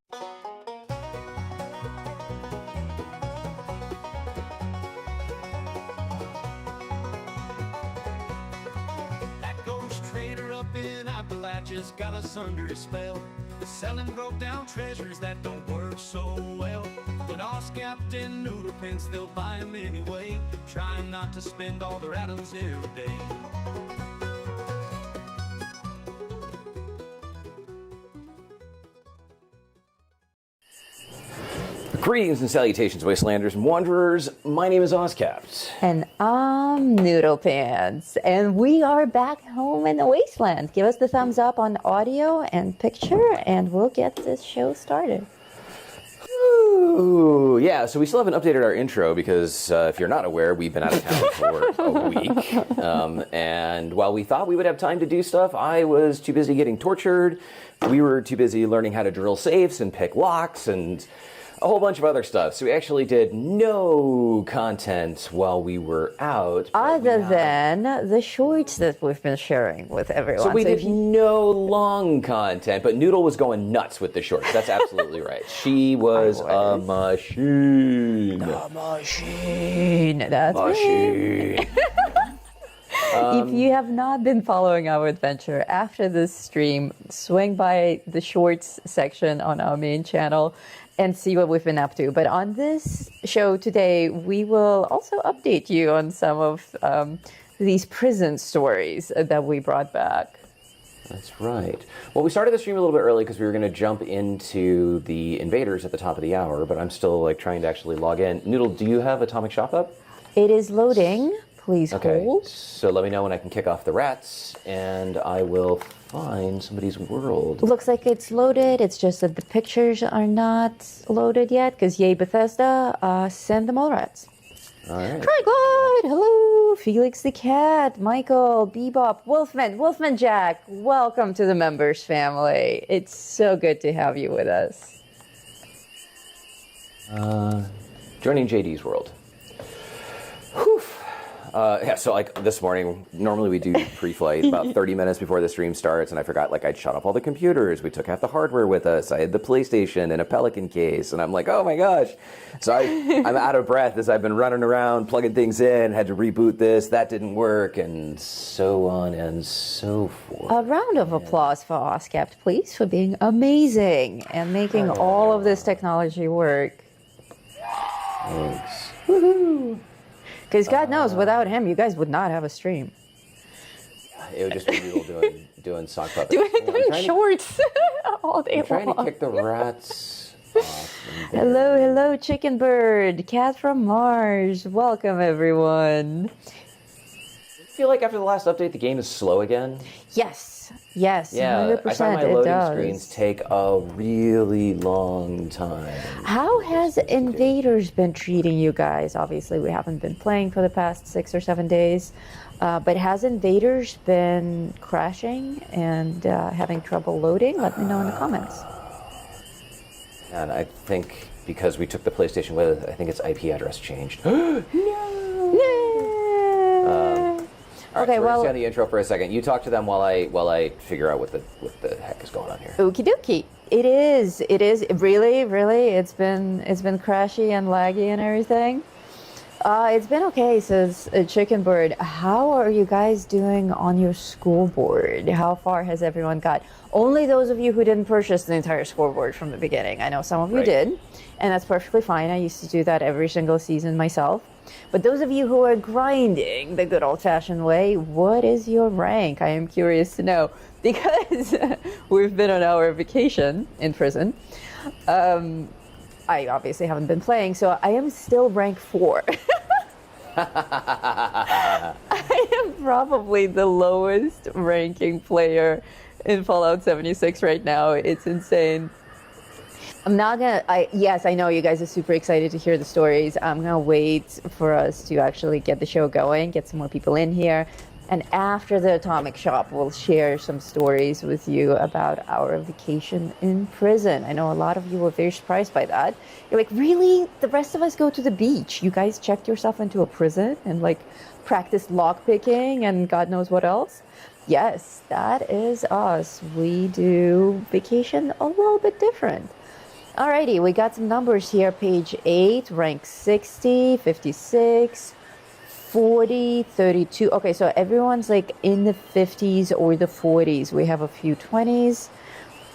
That ghost trader up in Appalachia's got us under a spell. Selling broke down treasures that don't work so well. But us Captain Noodle Pins, they'll buy 'em anyway, trying not to spend all their atoms every day. Greetings and salutations, Wastelanders and Wanderers. My name is Ozcapt. And I'm Noodle Pants. And we are back home in the Wasteland. Give us the thumbs up on audio and picture, and we'll get this show started. Ooh, yeah, so we still haven't updated our intro because if you're not aware, we've been out of town for a week. And while we thought we would have time to do stuff, I was too busy getting tortured. We were too busy learning how to drill safes and pick locks and a whole bunch of other stuff. So we actually did no content while we were out. Other than the shorts that we've been sharing with everyone. So we did no long content, but Noodle was going nuts with the shorts. That's absolutely right. She was a machine. A machine. That's machine. If you have not been following our adventure after this stream, swing by the shorts section on our main channel and see what we've been up to. But on this show today, we will also update you on some of these prison stories that we brought back. That's right. Well, we started the stream a little bit early because we were going to jump into the Invaders at the top of the hour, but I'm still trying to actually log in. Noodle, do you have Atomic Shop up? It is loading. Please okay, hold. So let me know when I can kick off the rats, and I will find somebody's world. Looks like it's loaded. It's just that the pictures are not loaded yet, because yay Bethesda, send them all rats. All right. Trigloid, hello, Felix the Cat, Michael, Bebop, Wolfman Jack, welcome to the members family. It's so good to have you with us. Joining JD's world. Whew. Yeah, so this morning, normally we do pre-flight about 30 minutes before the stream starts, and I forgot I'd shut off all the computers. We took half the hardware with us. I had the PlayStation in a Pelican case, and I'm like, oh my gosh. So I'm out of breath as I've been running around, plugging things in, had to reboot this, that didn't work, and so on and so forth. A round of applause for Ozcapt, please, for being amazing and making all of this technology work. Thanks. Woohoo! Because God knows, without him, you guys would not have a stream. It would just be Noodle doing sock puppets. Doing shorts all day long. I'm trying to kick the rats off. Hello, Chicken Bird, Cat from Mars. Welcome, everyone. I feel like after the last update, the game is slow again. Yes, yeah, 100% I find my it loading does. screens take a really long time. How has Invaders been treating you guys? Obviously, we haven't been playing for the past 6 or 7 days, but has Invaders been crashing and having trouble loading? Let me know in the comments. And I think because we took the PlayStation with us, I think its IP address changed. All right, Okay, so we're well, just on the intro for a second. You talk to them while I figure out what the heck is going on here. Okie dokie. It is really. It's been crashy and laggy and everything. It's been okay, says Chicken Bird. How are you guys doing on your scoreboard? How far has everyone got? Only those of you who didn't purchase the entire scoreboard from the beginning. I know some of you did, and that's perfectly fine. I used to do that every single season myself. But those of you who are grinding the good old-fashioned way, what is your rank? I am curious to know, because we've been on our vacation in prison. I obviously haven't been playing, so I am still rank 4. I am probably the lowest ranking player in Fallout 76 right now. It's insane. I'm not gonna, yes, I know you guys are super excited to hear the stories. I'm gonna wait for us to actually get the show going, get some more people in here. And after the Atomic Shop, we'll share some stories with you about our vacation in prison. I know a lot of you were very surprised by that. You're like, really? The rest of us go to the beach. You guys checked yourself into a prison and practice lockpicking and God knows what else? Yes, that is us. We do vacation a little bit different. Alrighty, we got some numbers here. Page 8, rank 60, 56, 40, 32. Okay, so everyone's like in the 50s or the 40s. We have a few 20s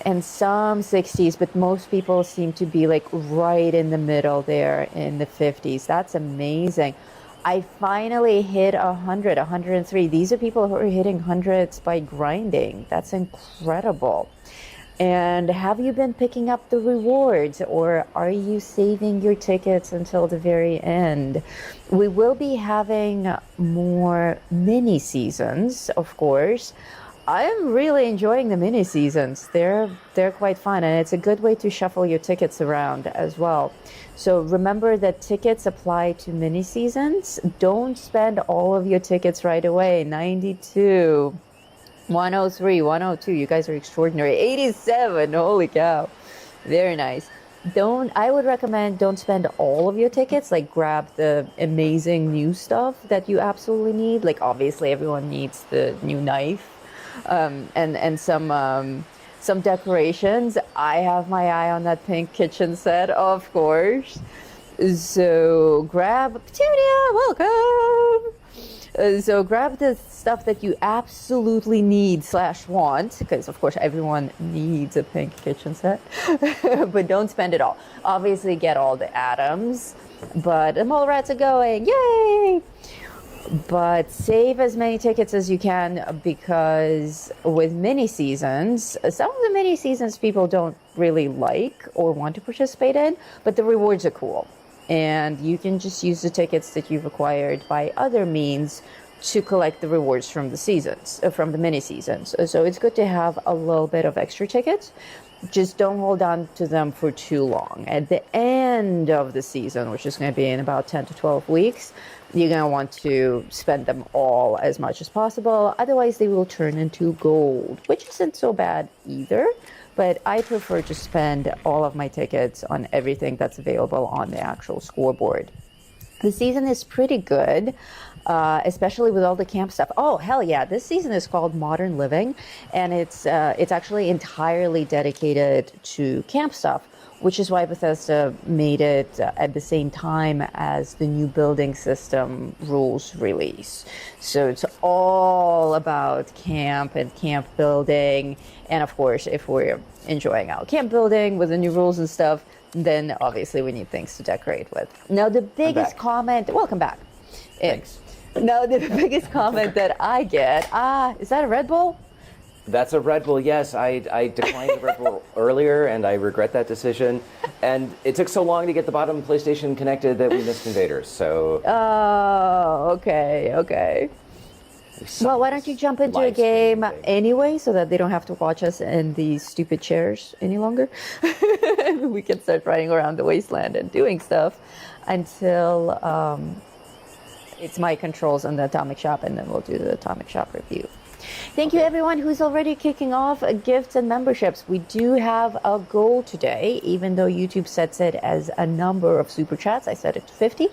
and some 60s, but most people seem to be like right in the middle there in the 50s. That's amazing. I finally hit 100, 103. These are people who are hitting hundreds by grinding. That's incredible. And have you been picking up the rewards, or are you saving your tickets until the very end? We will be having more mini seasons, of course. I'm really enjoying the mini seasons. They're quite fun, and it's a good way to shuffle your tickets around as well. So remember that tickets apply to mini seasons. Don't spend all of your tickets right away. 92, 103, 102. You guys are extraordinary. 87. Holy cow. Very nice. I would recommend don't spend all of your tickets. Like grab the amazing new stuff that you absolutely need. Like obviously everyone needs the new knife. And some decorations. I have my eye on that pink kitchen set, of course. So grab Petunia, welcome. So grab the stuff that you absolutely need / want, because of course everyone needs a pink kitchen set, but don't spend it all. Obviously get all the atoms, but the mole rats are going, yay! But save as many tickets as you can, because with mini seasons, some of the mini seasons people don't really like or want to participate in, but the rewards are cool. And you can just use the tickets that you've acquired by other means to collect the rewards from the seasons, from the mini seasons. So it's good to have a little bit of extra tickets. Just don't hold on to them for too long. At the end of the season, which is going to be in about 10 to 12 weeks, you're going to want to spend them all as much as possible. Otherwise, they will turn into gold, which isn't so bad either. But I prefer to spend all of my tickets on everything that's available on the actual scoreboard. The season is pretty good, especially with all the camp stuff. Oh, hell yeah. This season is called Modern Living, and it's actually entirely dedicated to camp stuff, which is why Bethesda made it at the same time as the new building system rules release. So it's all about camp and camp building. And of course, if we're enjoying our camp building with the new rules and stuff, then obviously we need things to decorate with. Now, the biggest comment, welcome back. Thanks. Now, the biggest comment that I get, is that a Red Bull? That's a Red Bull, yes. I declined the Red Bull earlier, and I regret that decision. And it took so long to get the bottom PlayStation connected that we missed Invaders, so... Oh, okay. Well, why don't you jump into a game anyway, so that they don't have to watch us in these stupid chairs any longer? We can start riding around the Wasteland and doing stuff until it's my controls on the Atomic Shop, and then we'll do the Atomic Shop review. Thank you, everyone who's already kicking off gifts and memberships. We do have a goal today, even though YouTube sets it as a number of super chats. I set it to 50.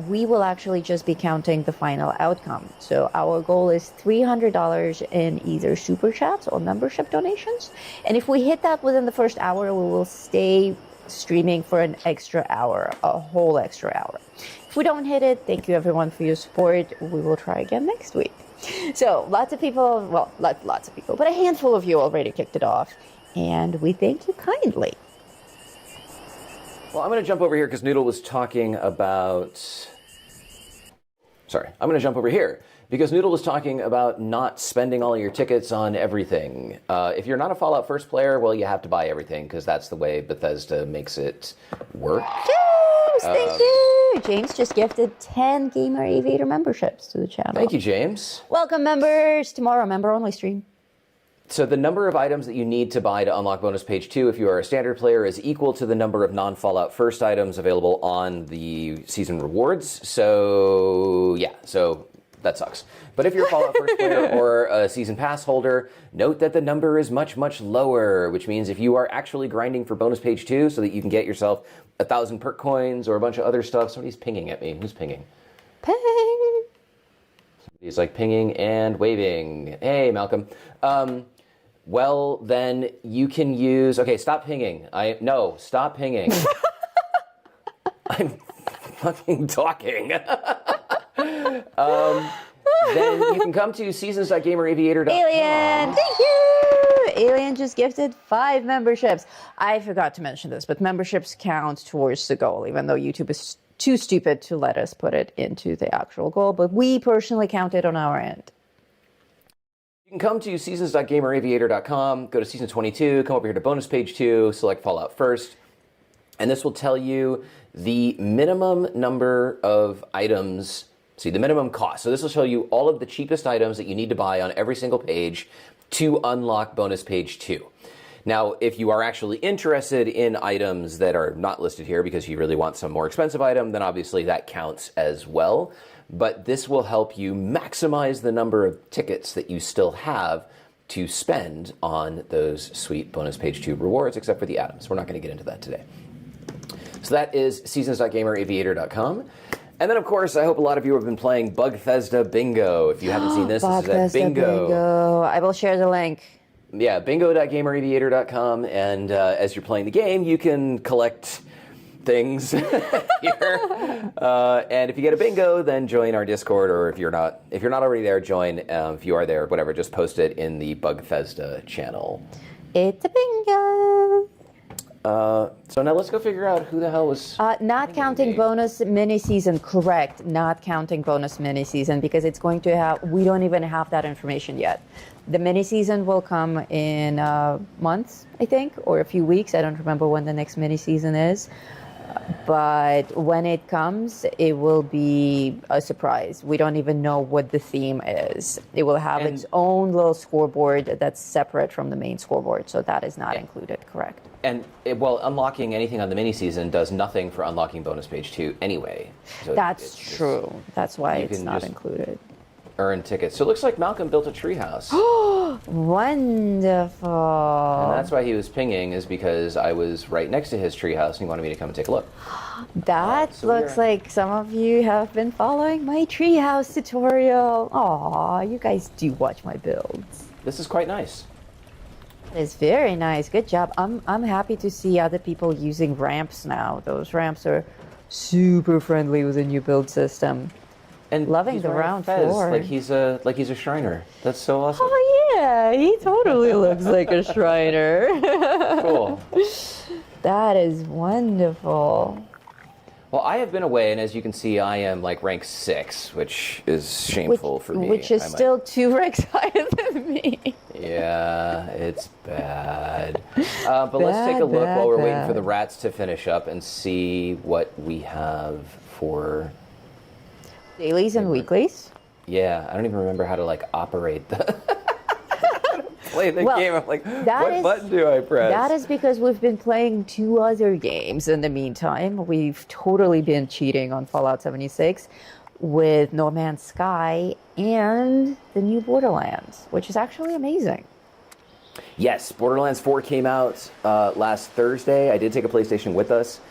We will actually just be counting the final outcome. So our goal is $300 in either super chats or membership donations. And if we hit that within the first hour, we will stay streaming for an extra hour, a whole extra hour. If we don't hit it, thank you everyone for your support. We will try again next week. So lots of people, well, lots of people, but a handful of you already kicked it off, and we thank you kindly. Well, I'm going to jump over here because Noodle was talking about... Sorry, I'm going to jump over here because Noodle was talking about not spending all your tickets on everything. If you're not a Fallout First player, well, you have to buy everything because that's the way Bethesda makes it work. James, thank you. James just gifted 10 Gamer Aviator memberships to the channel. Thank you, James. Welcome, members. Tomorrow, member-only stream. So the number of items that you need to buy to unlock bonus page 2 if you are a standard player is equal to the number of non-Fallout First items available on the season rewards. So, yeah, so that sucks. But if you're a Fallout First player or a season pass holder, note that the number is much, much lower, which means if you are actually grinding for bonus page 2 so that you can get yourself 1,000 perk coins or a bunch of other stuff. Somebody's pinging at me. Who's pinging? Ping. Somebody's like pinging and waving. Hey, Malcolm. Well, then you can use. Okay, stop pinging. Stop pinging. I'm fucking talking. Then you can come to seasons.gameraviator.com. Alien, thank you! Alien just gifted 5 memberships. I forgot to mention this, but memberships count towards the goal, even though YouTube is too stupid to let us put it into the actual goal, but we personally count it on our end. You can come to seasons.gameraviator.com, go to season 22, come over here to bonus page 2, select Fallout first, and this will tell you the minimum number of items. See, the minimum cost. So this will show you all of the cheapest items that you need to buy on every single page to unlock bonus page 2. Now, if you are actually interested in items that are not listed here because you really want some more expensive item, then obviously that counts as well. But this will help you maximize the number of tickets that you still have to spend on those sweet bonus page 2 rewards, except for the atoms. We're not going to get into that today. So that is seasons.gameraviator.com. And then, of course, I hope a lot of you have been playing Bethesda Bingo. If you haven't seen this, this is at Bingo. I will share the link. Yeah, bingo.gameraviator.com. And as you're playing the game, you can collect things here. And if you get a bingo, then join our Discord. Or if you're not already there, join. If you are there, whatever, just post it in the Bethesda channel. It's a bingo. So now let's go figure out who the hell was... Not counting bonus mini-season, correct. Not counting bonus mini-season, because it's going to have... We don't even have that information yet. The mini-season will come in months, I think, or a few weeks. I don't remember when the next mini-season is. But when it comes, it will be a surprise. We don't even know what the theme is. It will have its own little scoreboard that's separate from the main scoreboard, so that is not included, correct. And, unlocking anything on the mini-season does nothing for unlocking bonus page 2 anyway. So that's true. That's why it's not included. Earn tickets. So it looks like Malcolm built a treehouse. Wonderful. And that's why he was pinging, is because I was right next to his treehouse and he wanted me to come and take a look. That looks like some of you have been following my treehouse tutorial. Aw, you guys do watch my builds. This is quite nice. It's very nice. Good job. I'm happy to see other people using ramps now. Those ramps are super friendly with the new build system. And loving the round floor. Like he's a Shriner. That's so awesome. Oh yeah, he totally looks like a Shriner. Cool. That is wonderful. Well, I have been away, and as you can see, I am like rank 6, which is shameful for me. Which is still 2 ranks higher than me. Yeah, it's bad. But let's take a look while we're waiting for the rats to finish up and see what we have for... Dailies and weeklies? Yeah, I don't even remember how to like operate the play the game. I'm like, what button do I press? That is because we've been playing 2 other games in the meantime. We've totally been cheating on Fallout 76 with No Man's Sky and the new Borderlands, which is actually amazing. Yes, Borderlands 4 came out last Thursday. I did take a PlayStation with us.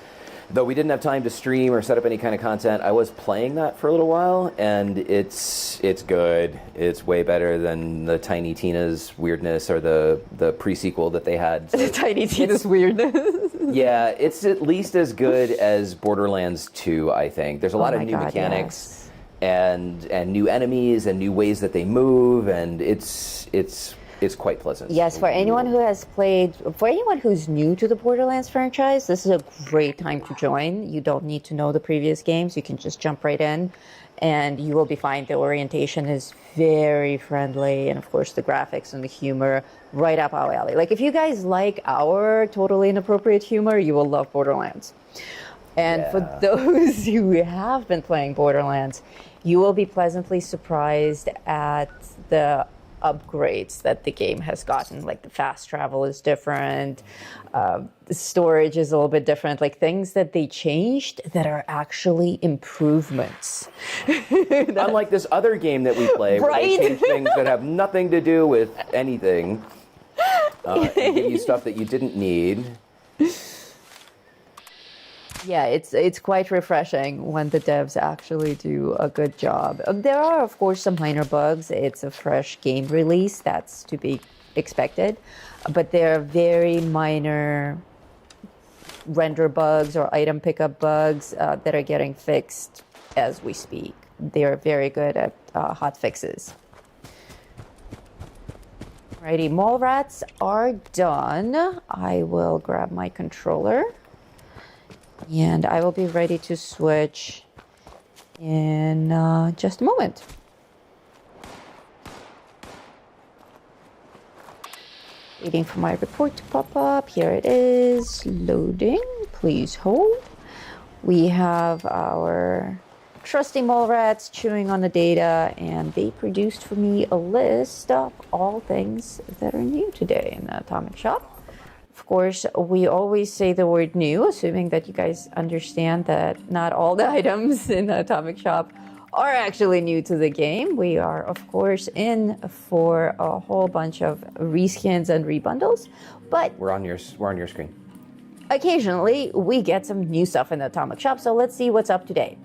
Though we didn't have time to stream or set up any kind of content, I was playing that for a little while, and it's good. It's way better than the Tiny Tina's weirdness or the pre-sequel that they had. So Tiny Tina's weirdness. Yeah, it's at least as good as Borderlands 2, I think. There's a lot of new mechanics and new enemies and new ways that they move, and it's quite pleasant. Yes, for anyone who's new to the Borderlands franchise, this is a great time to join. You don't need to know the previous games. You can just jump right in and you will be fine. The orientation is very friendly, and of course the graphics and the humor right up our alley. Like if you guys like our totally inappropriate humor, you will love Borderlands. And for those who have been playing Borderlands, you will be pleasantly surprised at the upgrades that the game has gotten. Like the fast travel is different, the storage is a little bit different, like things that they changed that are actually improvements. Unlike this other game that we play, where they change things that have nothing to do with anything, and give you stuff that you didn't need. Yeah, it's quite refreshing when the devs actually do a good job. There are, of course, some minor bugs. It's a fresh game release. That's to be expected, but they're very minor render bugs or item pickup bugs that are getting fixed as we speak. They are very good at hot fixes. Alrighty, mole rats are done. I will grab my controller and I will be ready to switch in just a moment. Waiting for my report to pop up. Here it is, loading. Please hold. We have our trusty mole rats chewing on the data, and they produced for me a list of all things that are new today in the Atomic Shop. Of course, we always say the word new, assuming that you guys understand that not all the items in the Atomic Shop are actually new to the game. We are, of course, in for a whole bunch of reskins and rebundles, but We're on your screen. occasionally we get some new stuff in the Atomic Shop, so let's see what's up today.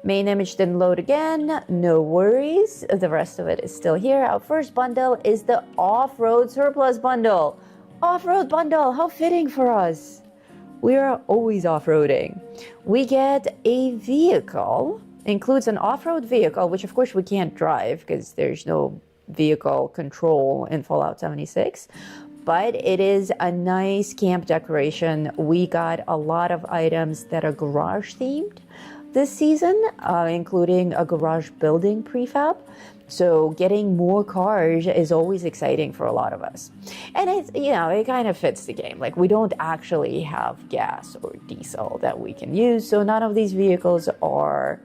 Main image didn't load again, no worries. The rest of it is still here. Our first bundle is the Off-Road Surplus Bundle. Off-Road Bundle, how fitting for us. We are always off-roading. We get a vehicle, includes an off-road vehicle, which of course we can't drive because there's no vehicle control in Fallout 76. But it is a nice camp decoration. We got a lot of items that are garage themed this season, including a garage building prefab. So getting more cars is always exciting for a lot of us. And it's, it kind of fits the game. Like, we don't actually have gas or diesel that we can use. So none of these vehicles are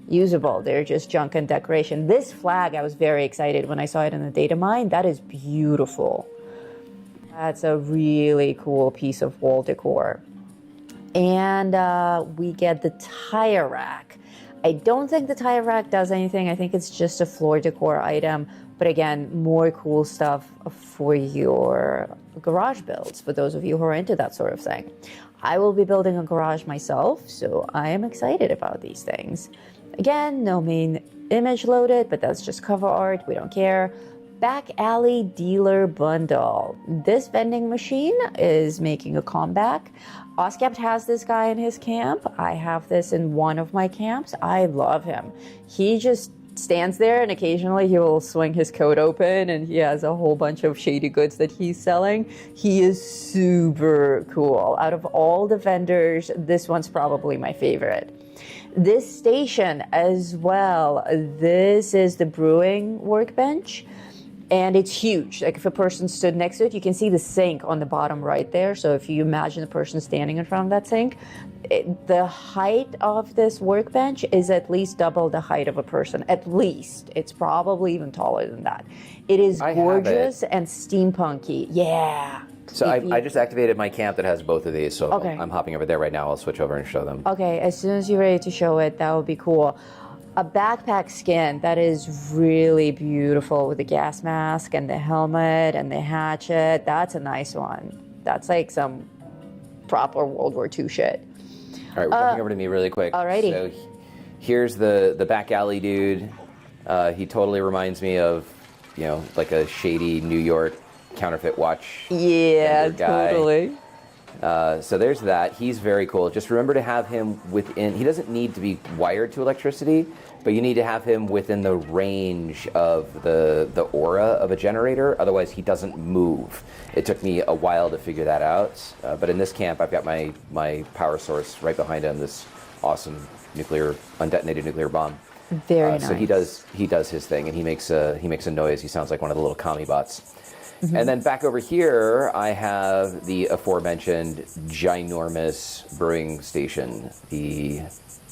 usable. They're just junk and decoration. This flag, I was very excited when I saw it in the data mine. That is beautiful. That's a really cool piece of wall decor. And we get the tire rack. I don't think the tire rack does anything. I think it's just a floor decor item. But again, more cool stuff for your garage builds, for those of you who are into that sort of thing. I will be building a garage myself, so I am excited about these things. Again, no main image loaded, but that's just cover art. We don't care. Back Alley Dealer Bundle. This vending machine is making a comeback. Oscapt has this guy in his camp. I have this in one of my camps. I love him. He just stands there and occasionally he will swing his coat open and he has a whole bunch of shady goods that he's selling. He is super cool. Out of all the vendors, this one's probably my favorite. This station as well. This is the brewing workbench. And it's huge. Like, if a person stood next to it, you can see the sink on the bottom right there. So if you imagine a person standing in front of that sink, the height of this workbench is at least double the height of a person. At least. It's probably even taller than that. It is gorgeous and steampunky. Yeah. So I just activated my camp that has both of these. So okay. I'm hopping over there right now. I'll switch over and show them. Okay, as soon as you're ready to show it, that would be cool. A backpack skin that is really beautiful with the gas mask and the helmet and the hatchet. That's a nice one. That's like some proper World War II shit. All right, we're jumping over to me really quick. Alrighty. So here's the back alley dude. He totally reminds me of, like a shady New York counterfeit watch. Yeah, guy. totally. So there's that. He's very cool. Just remember to have him within. He doesn't need to be wired to electricity, but you need to have him within the range of the aura of a generator. Otherwise, he doesn't move. It took me a while to figure that out. But in this camp, I've got my power source right behind him. This awesome undetonated nuclear bomb. Very nice. So he does his thing, and he makes a noise. He sounds like one of the little commie bots. Mm-hmm. And then back over here, I have the aforementioned ginormous brewing station, the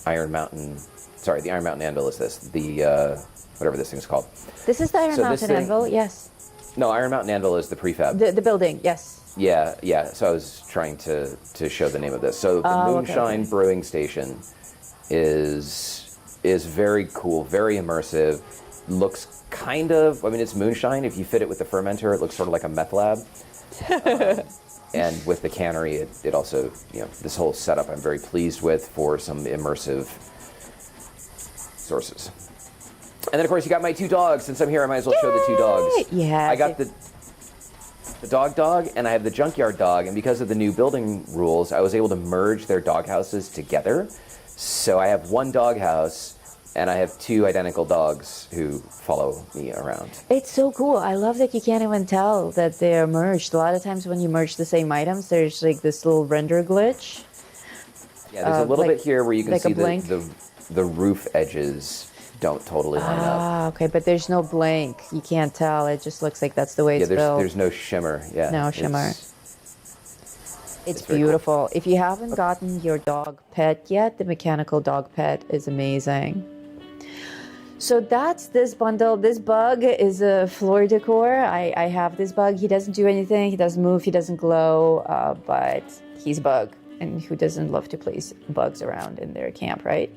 Iron Mountain Anvil is this, the whatever this thing's called. This is the Iron Mountain Anvil, yes. No, Iron Mountain Anvil is the prefab. The building, yes. Yeah. So I was trying to show the name of this. So the Moonshine Brewing Station is very cool, very immersive. Looks it's moonshine. If you fit it with the fermenter, it looks sort of like a meth lab. And with the cannery, it also, this whole setup I'm very pleased with for some immersive sources. And then, of course, you got my two dogs. Since I'm here, I might as well show the two dogs. Yes. the dog, and I have the junkyard dog, and because of the new building rules, I was able to merge their dog houses together. So I have one dog house, and I have two identical dogs who follow me around. It's so cool. I love that you can't even tell that they're merged. A lot of times when you merge the same items, there's like this little render glitch. Yeah, there's a little bit here where you can like see the roof edges don't totally line up. Ah, okay, but there's no blank. You can't tell. It just looks like that's the way it's built. There's no shimmer. Yeah, no shimmer. It's very beautiful. If you haven't gotten your dog pet yet, the mechanical dog pet is amazing. So that's this bundle. This bug is a floor decor. I have this bug. He doesn't do anything. He doesn't move. He doesn't glow, but he's a bug. And who doesn't love to place bugs around in their camp, right?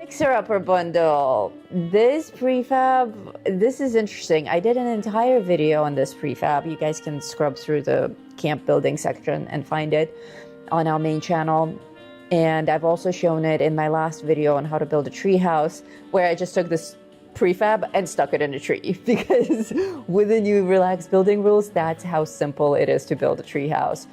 Fixer-upper bundle. This prefab, this is interesting. I did an entire video on this prefab. You guys can scrub through the camp building section and find it on our main channel. And I've also shown it in my last video on how to build a tree house, where I just took this prefab and stuck it in a tree. Because with the new relaxed building rules, that's how simple it is to build a tree house.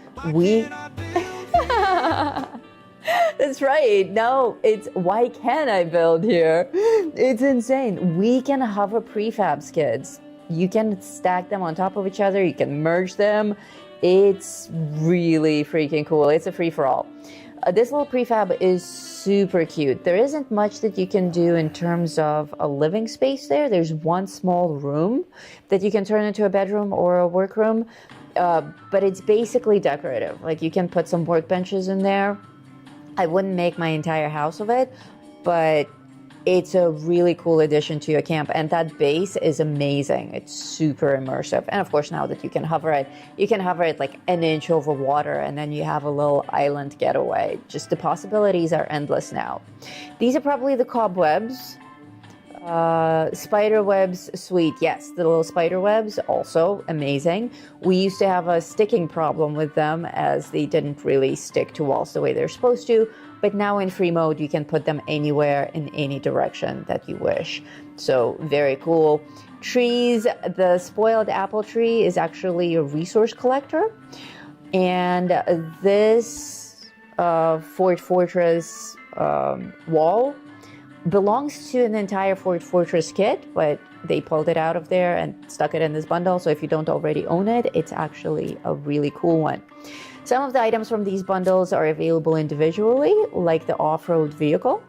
That's right. No, it's why can't I build here? It's insane. We can hover prefabs, kids. You can stack them on top of each other. You can merge them. It's really freaking cool. It's a free-for-all. This little prefab is super cute. There isn't much that you can do in terms of a living space there. There's one small room that you can turn into a bedroom or a workroom, but it's basically decorative. Like you can put some workbenches in there. I wouldn't make my entire house of it, but it's a really cool addition to your camp. And that base is amazing. It's super immersive. And of course, now that you can hover it like an inch over water, and then you have a little island getaway. Just the possibilities are endless now. These are probably the cobwebs. Spider webs, sweet. Yes, the little spider webs, also amazing. We used to have a sticking problem with them as they didn't really stick to walls the way they're supposed to. But now in free mode, you can put them anywhere in any direction that you wish. So very cool. Trees, the spoiled apple tree is actually a resource collector. And this Fort Fortress wall belongs to an entire Fort Fortress kit, but they pulled it out of there and stuck it in this bundle. So if you don't already own it, it's actually a really cool one. Some of the items from these bundles are available individually, like the off-road vehicle.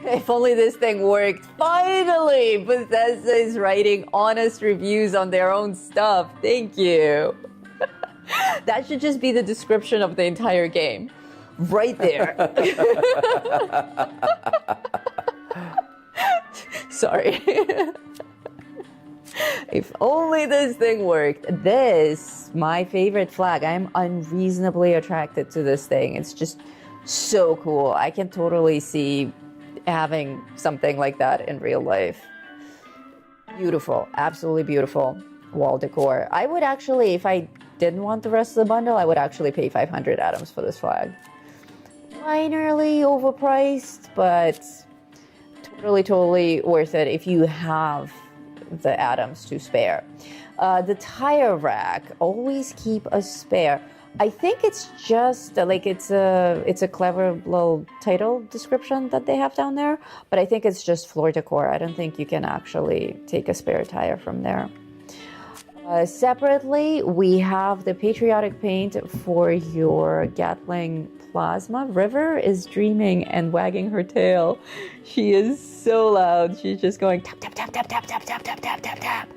If only this thing worked. Finally, Bethesda is writing honest reviews on their own stuff. Thank you. That should just be the description of the entire game. Right there. Sorry. If only this thing worked. This, my favorite flag. I'm unreasonably attracted to this thing. It's just so cool. I can totally see having something like that in real life. Beautiful. Absolutely beautiful wall decor. I would actually, if I didn't want the rest of the bundle, I would actually pay 500 atoms for this flag. Minorly overpriced, but totally worth it if you have the atoms to spare. The tire rack, always keep a spare. I think it's just like it's a clever little title description that they have down there, but I think it's just floor decor. I don't think you can actually take a spare tire from there. Separately, we have the patriotic paint for your Gatling plasma. River is dreaming and wagging her tail. She is so loud. She's just going tap, tap, tap, tap, tap, tap, tap, tap, tap, tap, tap.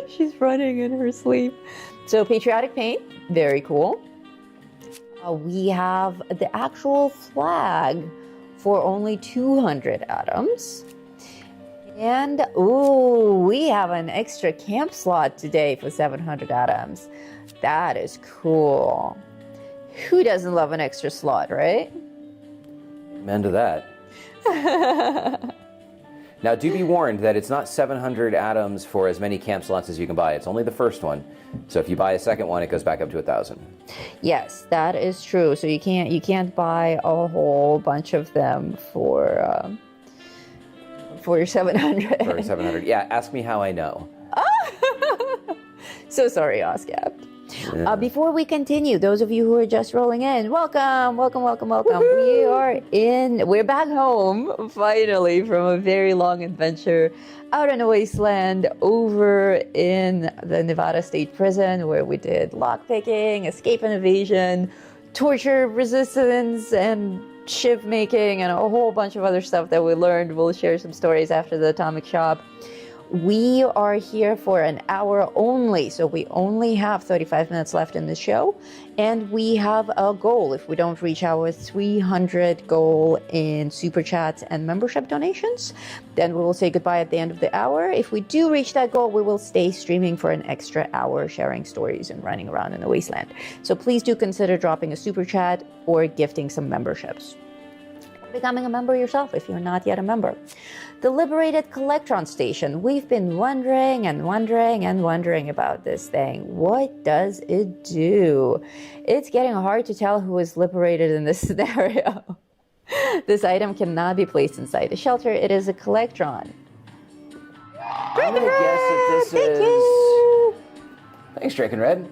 She's running in her sleep. So patriotic paint, very cool. We have the actual flag for only 200 atoms. And, ooh, we have an extra camp slot today for 700 atoms. That is cool. Who doesn't love an extra slot, right? Amen to that. Now, do be warned that it's not 700 atoms for as many camp slots as you can buy. It's only the first one. So if you buy a second one, it goes back up to 1,000. Yes, that is true. So you can't buy a whole bunch of them for your 700. For 700. Yeah, ask me how I know. So sorry, OSCAP. Before we continue, those of you who are just rolling in, welcome. We're back home, finally, from a very long adventure out in the Wasteland over in the Nevada State Prison, where we did lockpicking, escape and evasion, torture resistance, and shift making, and a whole bunch of other stuff that we learned. We'll share some stories after the Atomic Shop. We are here for an hour only, so we only have 35 minutes left in the show, and we have a goal. If we don't reach our 300 goal in super chats and membership donations, then we will say goodbye at the end of the hour. If we do reach that goal, we will stay streaming for an extra hour, sharing stories and running around in the Wasteland. So please do consider dropping a super chat or gifting some memberships. Becoming a member yourself if you're not yet a member. The Liberated Collectron Station. We've been wondering about this thing. What does it do? It's getting hard to tell who is liberated in this scenario. This item cannot be placed inside a shelter. It is a Collectron. I'm going to guess that this is... Thanks, Drake and Red.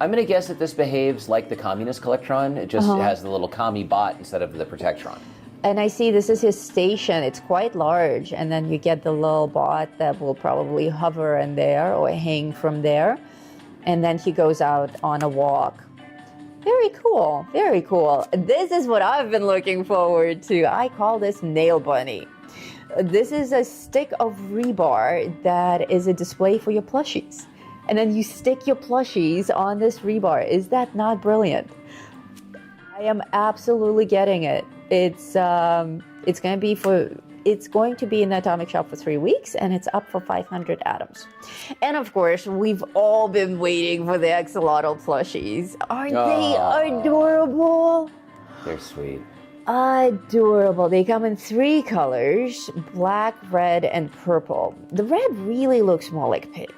I'm going to guess that this behaves like the Communist Collectron. It just has the little commie bot instead of the Protectron. And I see this is his station. It's quite large. And then you get the little bot that will probably hover in there or hang from there. And then he goes out on a walk. Very cool. Very cool. This is what I've been looking forward to. I call this Nail Bunny. This is a stick of rebar that is a display for your plushies. And then you stick your plushies on this rebar. Is that not brilliant? I am absolutely getting it. It's going to be in the Atomic Shop for 3 weeks, and it's up for 500 atoms. And of course, we've all been waiting for the axolotl plushies. Aren't they adorable? They're sweet. Adorable. They come in 3 colors: black, red, and purple. The red really looks more like pink,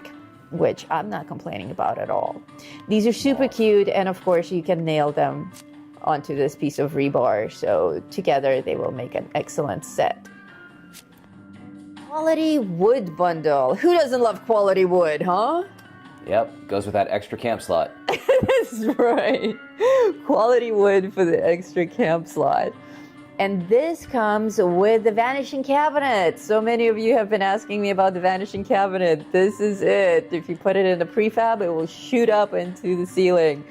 which I'm not complaining about at all. These are super cute, and of course, you can nail them onto this piece of rebar, so together they will make an excellent set. Quality wood bundle. Who doesn't love quality wood, huh? Yep, goes with that extra camp slot. That's right. Quality wood for the extra camp slot. And this comes with the Vanishing Cabinet. So many of you have been asking me about the Vanishing Cabinet. This is it. If you put it in a prefab, it will shoot up into the ceiling.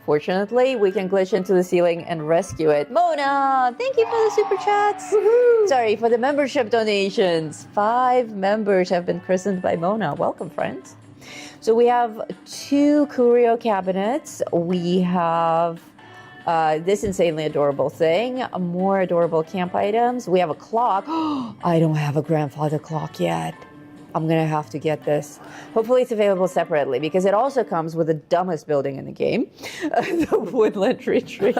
Fortunately, we can glitch into the ceiling and rescue it. Mona, thank you for the super chats. Woohoo! Sorry, for the membership donations. 5 members have been christened by Mona. Welcome, friends. So we have 2 curio cabinets. We have this insanely adorable thing. More adorable camp items. We have a clock. I don't have a grandfather clock yet. I'm going to have to get this. Hopefully it's available separately, because it also comes with the dumbest building in the game, the Woodland Retreat.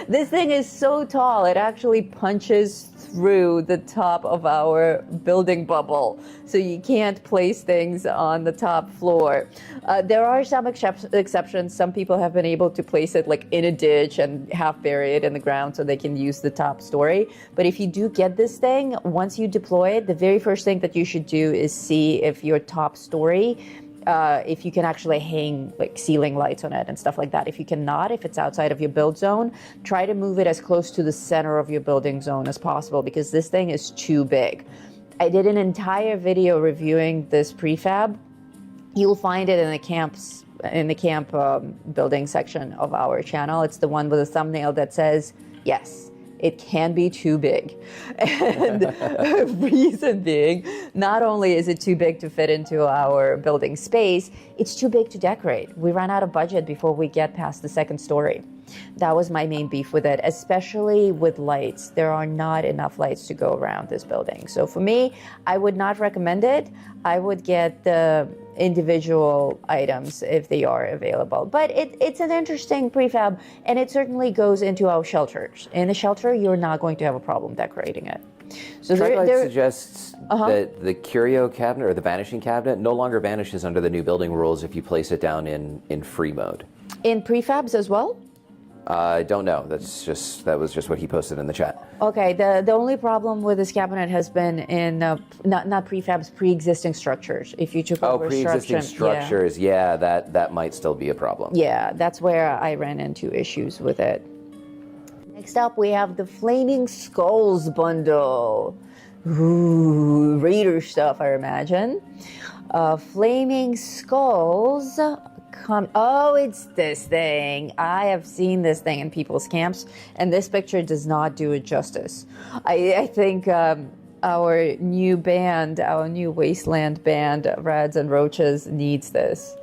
This thing is so tall, it actually punches through the top of our building bubble, so you can't place things on the top floor. There are some exceptions. Some people have been able to place it like in a ditch and half bury it in the ground so they can use the top story. But if you do get this thing, once you deploy it, the very first thing that you should do is see if your top story, if you can actually hang like ceiling lights on it and stuff like that. If you cannot, if it's outside of your build zone, try to move it as close to the center of your building zone as possible, because this thing is too big. I did an entire video reviewing this prefab. You'll find it in the camp building section of our channel. It's the one with a thumbnail that says, yes, it can be too big. And reason being, not only is it too big to fit into our building space, it's too big to decorate. We ran out of budget before we get past the 2nd story. That was my main beef with it, especially with lights. There are not enough lights to go around this building. So for me, I would not recommend it. I would get the individual items if they are available. But it's an interesting prefab, and it certainly goes into our shelters. In a shelter, you're not going to have a problem decorating it. So Triglyte suggests that the curio cabinet, or the vanishing cabinet, no longer vanishes under the new building rules if you place it down in free mode. In prefabs as well? I don't know. That was just what he posted in the chat. Okay, the only problem with this cabinet has been in not prefabs, pre-existing structures. If you took over pre-existing structures, yeah, that might still be a problem. Yeah, that's where I ran into issues with it. Next up, we have the Flaming Skulls bundle. Ooh, Raider stuff, I imagine. Flaming Skulls. Oh, it's this thing. I have seen this thing in people's camps, and this picture does not do it justice. I think our new band, our new Wasteland band, Rads and Roaches, needs this.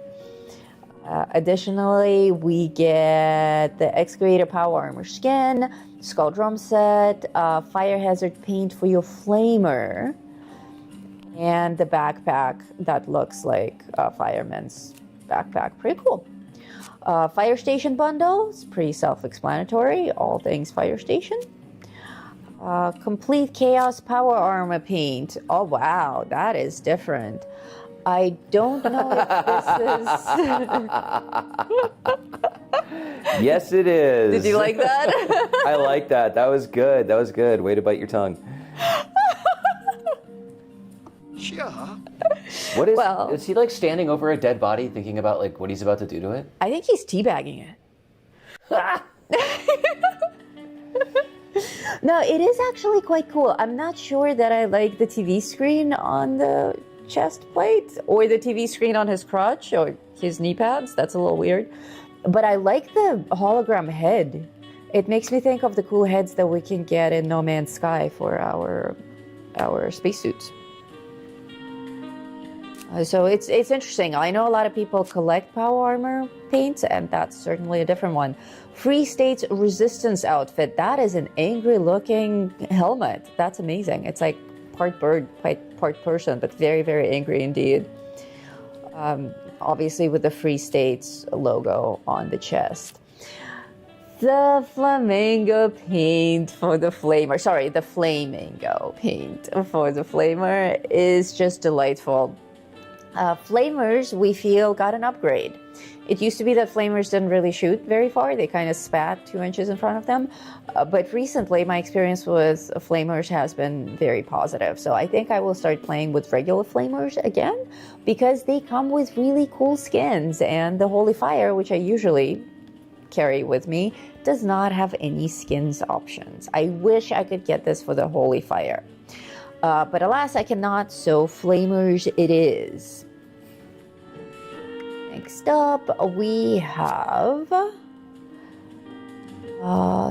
Additionally, we get the Excavator Power Armor skin, Skull Drum set, Fire Hazard paint for your Flamer, and the backpack that looks like a fireman's backpack. Pretty cool. Fire Station bundle. It's pretty self-explanatory. All things Fire Station. Complete Chaos Power Armor paint. Oh wow, that is different. I don't know if this is... Yes, it is. Did you like that? I like that. That was good. That was good. Way to bite your tongue. Sure. What is? Well, is he like standing over a dead body, thinking about like what he's about to do to it? I think he's teabagging it. No, it is actually quite cool. I'm not sure that I like the TV screen on the chest plate or the TV screen on his crotch or his knee pads. That's a little weird. But I like the hologram head. It makes me think of the cool heads that we can get in No Man's Sky for our spacesuits. So it's interesting. I know a lot of people collect power armor paints, and that's certainly a different one. Free State's Resistance outfit. That is an angry-looking helmet. That's amazing. It's like part bird, part person, but very, very angry indeed. Obviously with the Free States logo on the chest. The Flamingo paint for the Flamer. Sorry, the Flamingo paint for the Flamer is just delightful. Flamers, we feel, got an upgrade. It used to be that Flamers didn't really shoot very far. They kind of spat 2 inches in front of them. But recently, my experience with Flamers has been very positive. So I think I will start playing with regular Flamers again because they come with really cool skins. And the Holy Fire, which I usually carry with me, does not have any skins options. I wish I could get this for the Holy Fire. But alas, I cannot, so Flamers it is. Next up, we have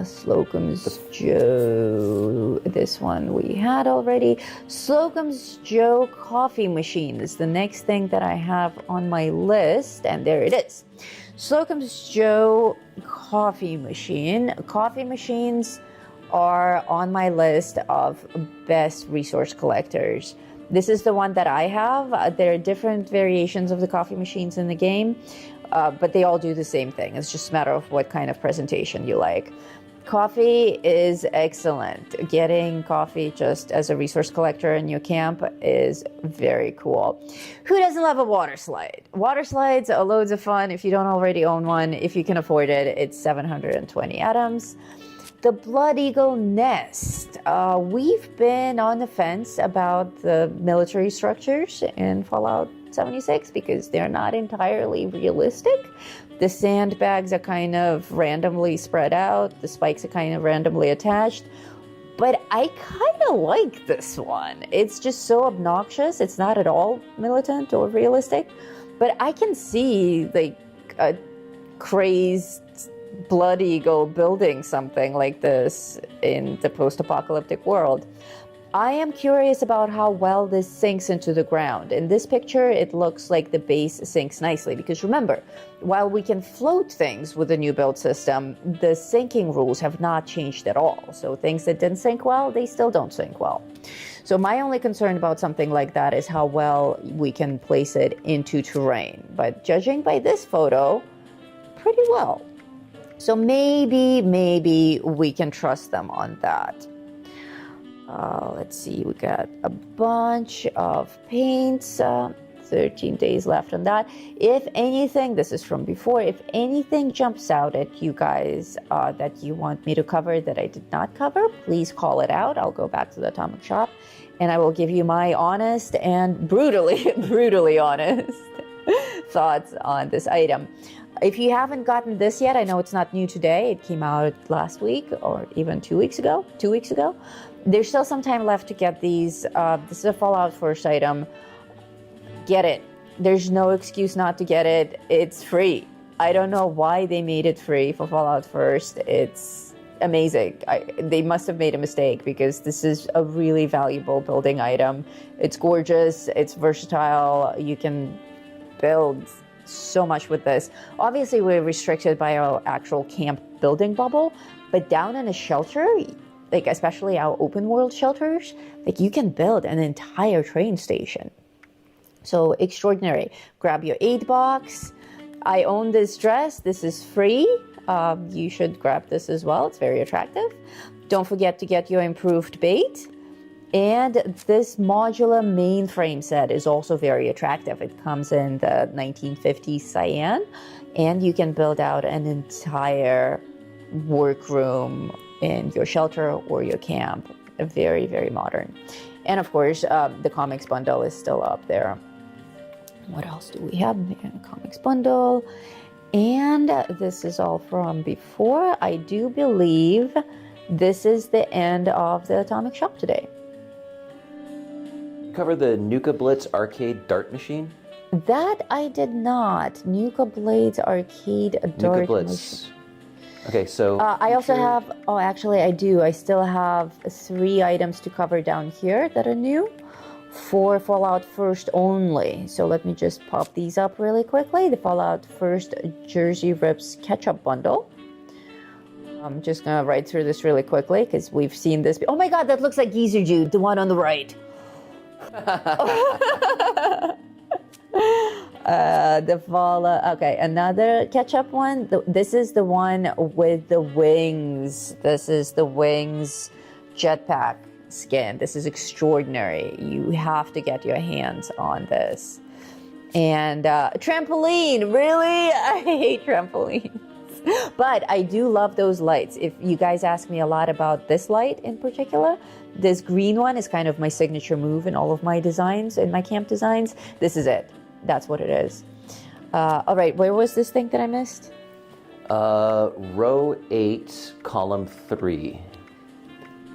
Slocum's Joe. This one we had already. Slocum's Joe coffee machine is the next thing that I have on my list, and there it is. Slocum's Joe coffee machine. Coffee machines are on my list of best resource collectors. This is the one that I have. There are different variations of the coffee machines in the game, but they all do the same thing. It's just a matter of what kind of presentation you like. Coffee is excellent. Getting coffee just as a resource collector in your camp is very cool. Who doesn't love a water slide? Water slides are loads of fun if you don't already own one. If you can afford it, it's 720 atoms. The Blood Eagle Nest. We've been on the fence about the military structures in Fallout 76 because they're not entirely realistic. The sandbags are kind of randomly spread out. The spikes are kind of randomly attached. But I kind of like this one. It's just so obnoxious. It's not at all militant or realistic. But I can see like a crazed Blood Eagle building something like this in the post-apocalyptic world. I am curious about how well this sinks into the ground. In this picture, it looks like the base sinks nicely because remember, while we can float things with the new build system, the sinking rules have not changed at all. So things that didn't sink well, they still don't sink well. So my only concern about something like that is how well we can place it into terrain. But judging by this photo, pretty well. So maybe we can trust them on that. Let's see, we got a bunch of paints. 13 days left on that. If anything, this is from before, if anything jumps out at you guys that you want me to cover that I did not cover, please call it out. I'll go back to the Atomic Shop and I will give you my honest and brutally honest thoughts on this item. If you haven't gotten this yet, I know it's not new today. It came out last week or even 2 weeks ago. There's still some time left to get these. This is a Fallout First item. Get it. There's no excuse not to get it. It's free. I don't know why they made it free for Fallout First. It's amazing. They must have made a mistake because this is a really valuable building item. It's gorgeous. It's versatile. You can build so much with this. Obviously, we're restricted by our actual camp building bubble, but down in a shelter, like especially our open world shelters, like you can build an entire train station. So extraordinary. Grab your 8-box. I own this dress. This is free. You should grab this as well. It's very attractive. Don't forget to get your improved bait. And this modular mainframe set is also very attractive. It comes in the 1950s cyan, and you can build out an entire workroom in your shelter or your camp. Very, very modern. And of course, the comics bundle is still up there. What else do we have here? Comics bundle. And this is all from before. I do believe this is the end of the Atomic Shop today. Cover the Nuka Blitz arcade dart machine? That I did not. Nuka Blades arcade dart Nuka Blitz. machine. Okay, so... I also have... Oh, actually, I do. I still have 3 items to cover down here that are new for Fallout First only. So let me just pop these up really quickly. The Fallout First Jersey Rips Ketchup Bundle. I'm just going to ride through this really quickly because we've seen this. Oh my god, that looks like Geezer Jude, the one on the right. Okay, another ketchup one. This is the one with the wings. This is the wings jetpack skin. This is extraordinary. You have to get your hands on this. And trampoline, really? I hate trampolines. But I do love those lights. If you guys ask me a lot about this light in particular, this green one is kind of my signature move in all of my designs, in my camp designs. This is it. That's what it is. All right, where was this thing that I missed? Row 8, column 3.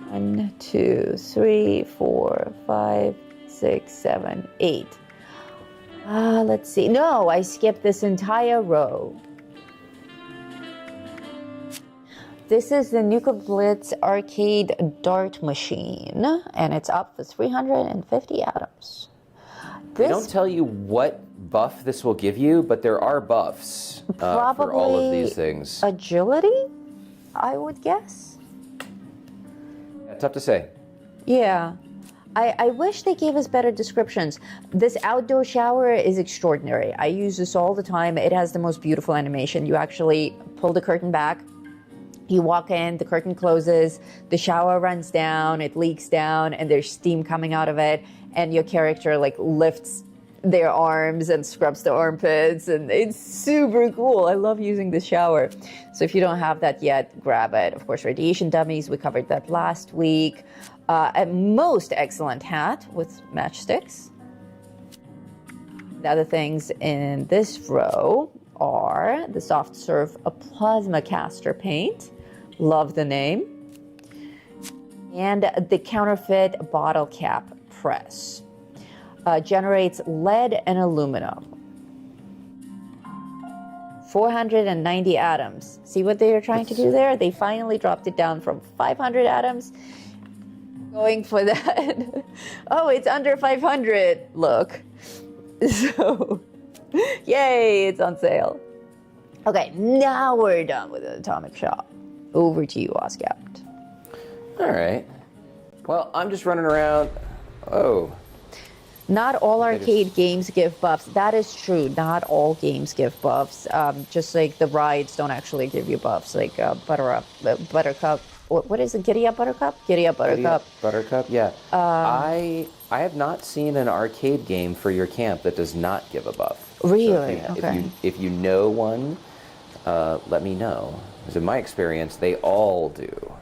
1, 2, 3, 4, 5, 6, 7, 8. Let's see. No, I skipped this entire row. This is the Nuka Blitz arcade dart machine, and it's up for 350 atoms. They don't tell you what buff this will give you, but there are buffs for all of these things. Agility, I would guess. Yeah, tough to say. Yeah. I wish they gave us better descriptions. This outdoor shower is extraordinary. I use this all the time. It has the most beautiful animation. You actually pull the curtain back. You walk in, the curtain closes, the shower runs down, it leaks down, and there's steam coming out of it, and your character like lifts their arms and scrubs the armpits, and it's super cool. I love using the shower. So if you don't have that yet, grab it. Of course, radiation dummies, we covered that last week. A most excellent hat with matchsticks. The other things in this row are the Soft Serve Plasma Caster Paint. Love the name. And the Counterfeit Bottle Cap Press. Generates lead and aluminum. 490 atoms. See what they are trying to do there? They finally dropped it down from 500 atoms. Going for that. Oh, it's under 500. Look. So, yay, it's on sale. Okay, now we're done with the Atomic Shop. Over to you, Oscapt. All right. Well, I'm just running around. Oh. Not all arcade games give buffs. That is true. Not all games give buffs. Just like the rides don't actually give you buffs. Like Buttercup what is it? Giddy Up Buttercup? Giddy Up Buttercup. Buttercup, yeah. I have not seen an arcade game for your camp that does not give a buff. Really? So Okay. if you know one, let me know. Because in my experience, they all do.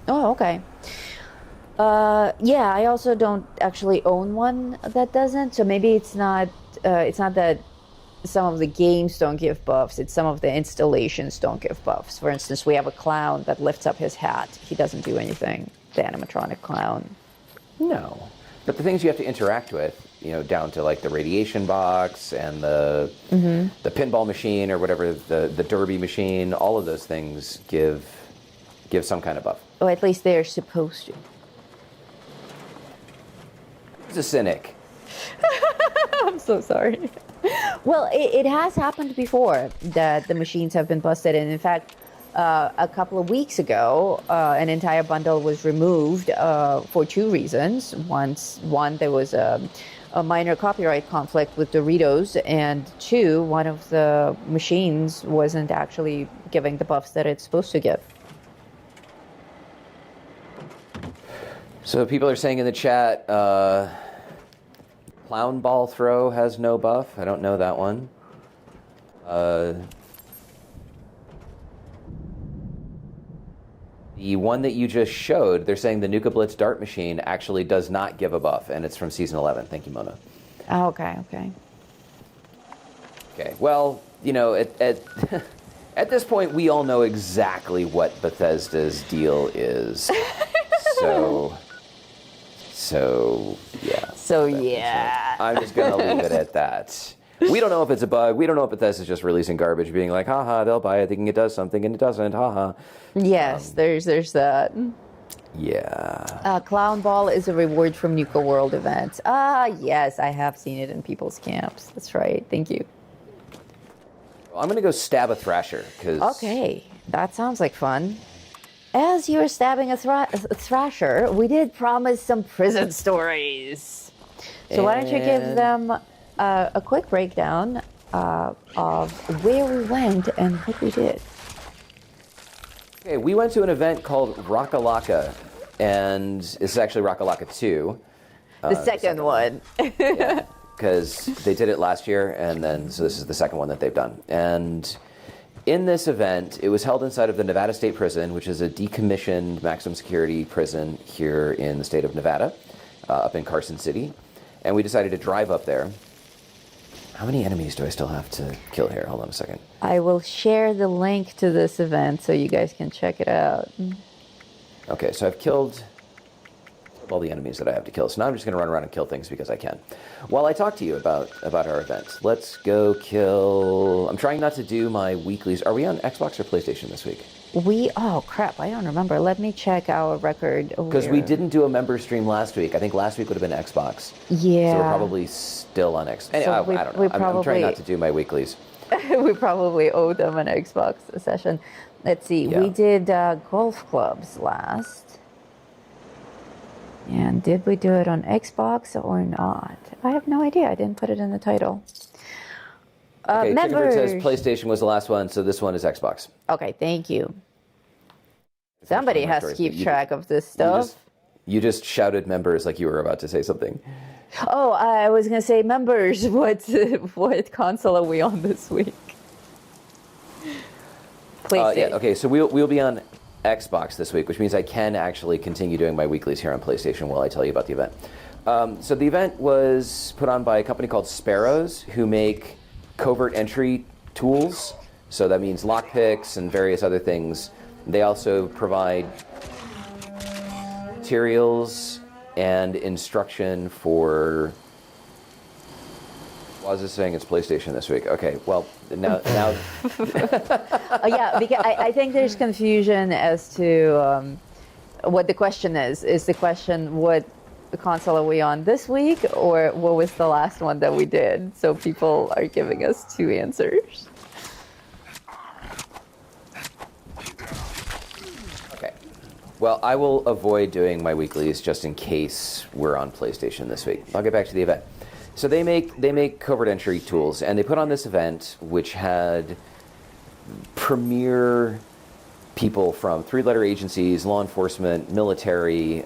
Oh, okay. Yeah, I also don't actually own one that doesn't. So maybe it's not that some of the games don't give buffs. It's some of the installations don't give buffs. For instance, we have a clown that lifts up his hat. He doesn't do anything. The animatronic clown. No. But the things you have to interact with, down to like the radiation box and the pinball machine or whatever, the derby machine, all of those things give some kind of buff. Or at least they're supposed to. Who's a cynic? I'm so sorry. Well, it has happened before that the machines have been busted. And in fact, a couple of weeks ago, an entire bundle was removed for two reasons. One, there was a minor copyright conflict with Doritos, and two, one of the machines wasn't actually giving the buffs that it's supposed to give. So people are saying in the chat, clown ball throw has no buff. I don't know that one. The one that you just showed, they're saying the Nuka Blitz dart machine actually does not give a buff, and it's from Season 11. Thank you, Mona. Oh, okay. Okay, well, at at this point, we all know exactly what Bethesda's deal is. So yeah. So yeah. I'm just going to leave it at that. We don't know if it's a bug. We don't know if Bethesda's just releasing garbage, being like, haha, they'll buy it thinking it does something, and it doesn't, haha. Yes, there's that. Yeah. Clown Ball is a reward from Nuka World events. Yes, I have seen it in people's camps. That's right. Thank you. Well, I'm going to go stab a Thrasher, because... Okay, that sounds like fun. As you're stabbing a Thrasher, we did promise some prison stories. So why don't you give them a quick breakdown of where we went and what we did. Okay, we went to an event called Rockalaka, and this is actually Rockalaka 2. The second one. Because they did it last year, and then so this is the second one that they've done. And in this event, it was held inside of the Nevada State Prison, which is a decommissioned maximum security prison here in the state of Nevada, up in Carson City. And we decided to drive up there. How many enemies do I still have to kill here? Hold on a second. I will share the link to this event so you guys can check it out. Okay, so I've killed all the enemies that I have to kill. So now I'm just going to run around and kill things because I can. While I talk to you about our event, let's go kill... I'm trying not to do my weeklies. Are we on Xbox or PlayStation this week? Oh crap, I don't remember. Let me check our record. Because we didn't do a member stream last week. I think last week would have been Xbox. Yeah. So we're probably still on Xbox. Anyway, So I don't know. I'm trying not to do my weeklies. We probably owe them an Xbox session. Let's see. Yeah. We did golf clubs last. And did we do it on Xbox or not? I have no idea. I didn't put it in the title. Okay, members. Chickenbird says PlayStation was the last one, so this one is Xbox. Okay, thank you. Somebody has to keep track of this stuff. You just shouted members like you were about to say something. Oh, I was going to say members. What console are we on this week? PlayStation. Yeah, okay, so we'll be on Xbox this week, which means I can actually continue doing my weeklies here on PlayStation while I tell you about the event. So the event was put on by a company called Sparrows, who make covert entry tools. So that means lockpicks and various other things. They also provide materials and instruction for... Why is this saying it's PlayStation this week? Okay, well, now Oh, yeah, because I think there's confusion as to what the question is. Is the question what console are we on this week, or what was the last one that we did? So people are giving us two answers. Okay. Well, I will avoid doing my weeklies just in case we're on PlayStation this week. I'll get back to the event. So they make covert entry tools, and they put on this event which had premier people from three-letter agencies, law enforcement, military,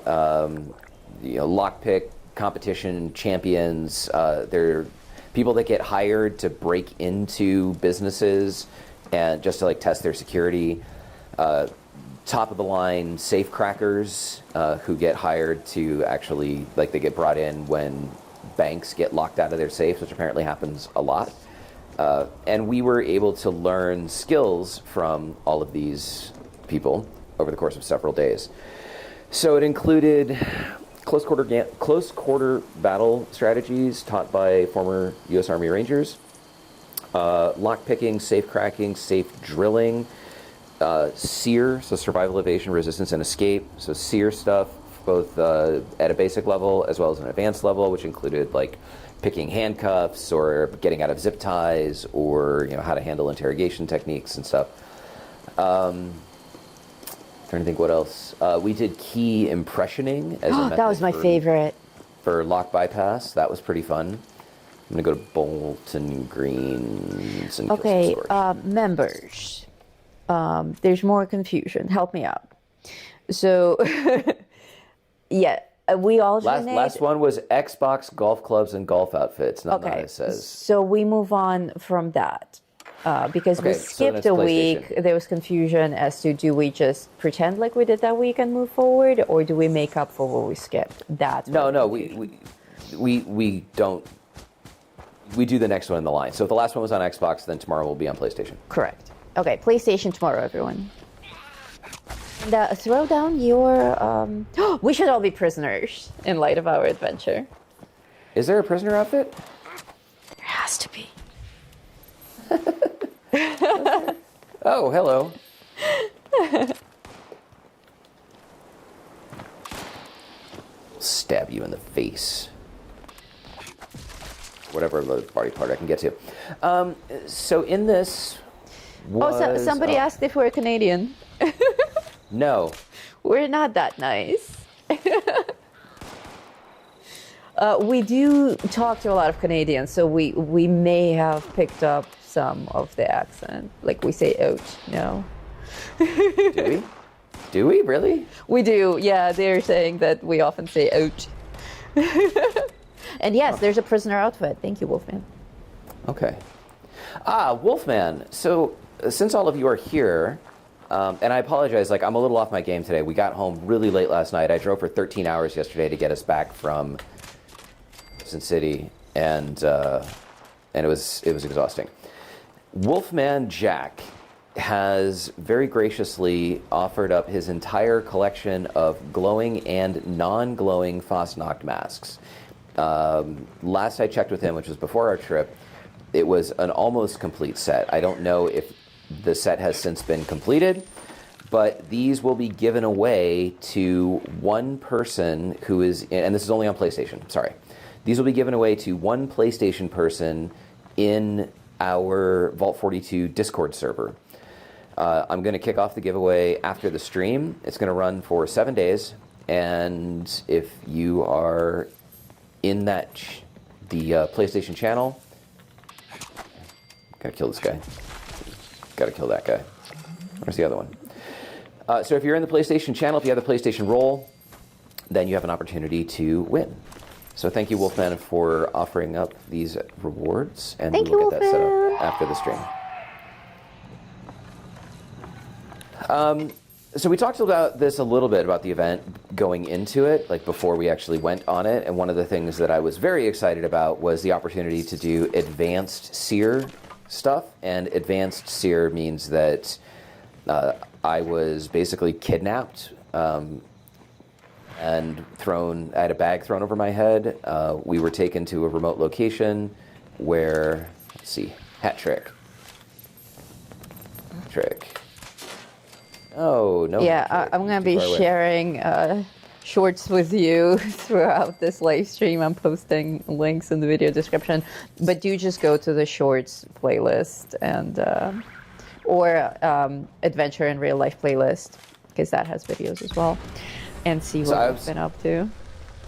lockpick competition champions. They're people that get hired to break into businesses and just to like test their security. Top of the line safe crackers who get hired to actually, like, they get brought in when banks get locked out of their safes, which apparently happens a lot. And we were able to learn skills from all of these people over the course of several days. So it included close quarter battle strategies taught by former U.S. Army Rangers, lockpicking, safe cracking, safe drilling, SEER, so survival, evasion, resistance, and escape. So SEER stuff, both at a basic level as well as an advanced level, which included like picking handcuffs or getting out of zip ties, or how to handle interrogation techniques and stuff. Trying to think what else. We did key impressioning as a method that was my favorite. For lock bypass. That was pretty fun. I'm gonna go to Bolton Greens and Okay, kill some stores. members. There's more confusion. Help me out. So, yeah, we alternate. Last one was Xbox golf clubs and golf outfits. Not Okay, it says. so we move on from that because we Okay, so skipped that's a week. PlayStation. There was confusion as to do we just pretend like we did that week and move forward, or do we make up for what we skipped? That's No, we don't. We do the next one in the line. So if the last one was on Xbox, then tomorrow will be on PlayStation. correct. Okay, PlayStation tomorrow, everyone. And, throw down your. We should all be prisoners in light of our adventure. Is there a prisoner outfit? There has to be. Oh, hello. Stab you in the face. Whatever the body part I can get to. So in this was... Somebody asked if we're Canadian. No. We're not that nice. We do talk to a lot of Canadians, so we may have picked up some of the accent. Like we say ouch, no. Do we? Do we, really? We do, yeah, they're saying that we often say ouch. And yes, there's a prisoner outfit. Thank you, Wolfman. Okay. Wolfman. So since all of you are here, and I apologize, like I'm a little off my game today. We got home really late last night. I drove for 13 hours yesterday to get us back from Sin City, and it was exhausting. Wolfman Jack has very graciously offered up his entire collection of glowing and non-glowing Fastnacht masks. Last I checked with him, which was before our trip, it was an almost complete set. I don't know if the set has since been completed, but these will be given away to one person who is, and this is only on PlayStation, sorry. These will be given away to one PlayStation person in our Vault 42 Discord server. I'm going to kick off the giveaway after the stream. It's going to run for 7 days, and if you are in that the PlayStation channel, gotta kill this guy. Gotta kill that guy. Where's the other one? So if you're in the PlayStation channel, if you have the PlayStation role, then you have an opportunity to win. So thank you, Wolfman, for offering up these rewards, and Thank we'll you, get that set Wolfman. up after the stream. So we talked about this a little bit, about the event going into it, like before we actually went on it, and one of the things that I was very excited about was the opportunity to do advanced SEER stuff, and advanced SEER means that I was basically kidnapped and thrown, I had a bag thrown over my head. We were taken to a remote location where, let's see, hat trick. Oh, no. Yeah, I'm going to be sharing shorts with you throughout this live stream. I'm posting links in the video description, but do just go to the shorts playlist and or adventure in real life playlist, because that has videos as well, and see what I've been up to.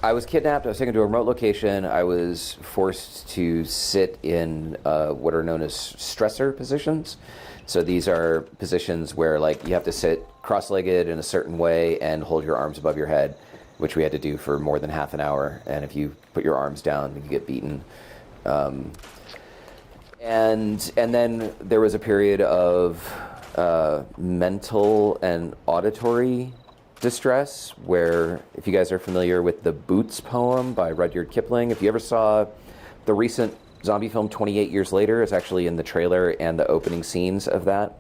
I was kidnapped. I was taken to a remote location. I was forced to sit in what are known as stressor positions. So these are positions where like you have to sit cross-legged in a certain way and hold your arms above your head, which we had to do for more than half an hour. And if you put your arms down, you get beaten. And then there was a period of mental and auditory distress, where, if you guys are familiar with the Boots poem by Rudyard Kipling, if you ever saw the recent zombie film 28 Years Later, it's actually in the trailer and the opening scenes of that.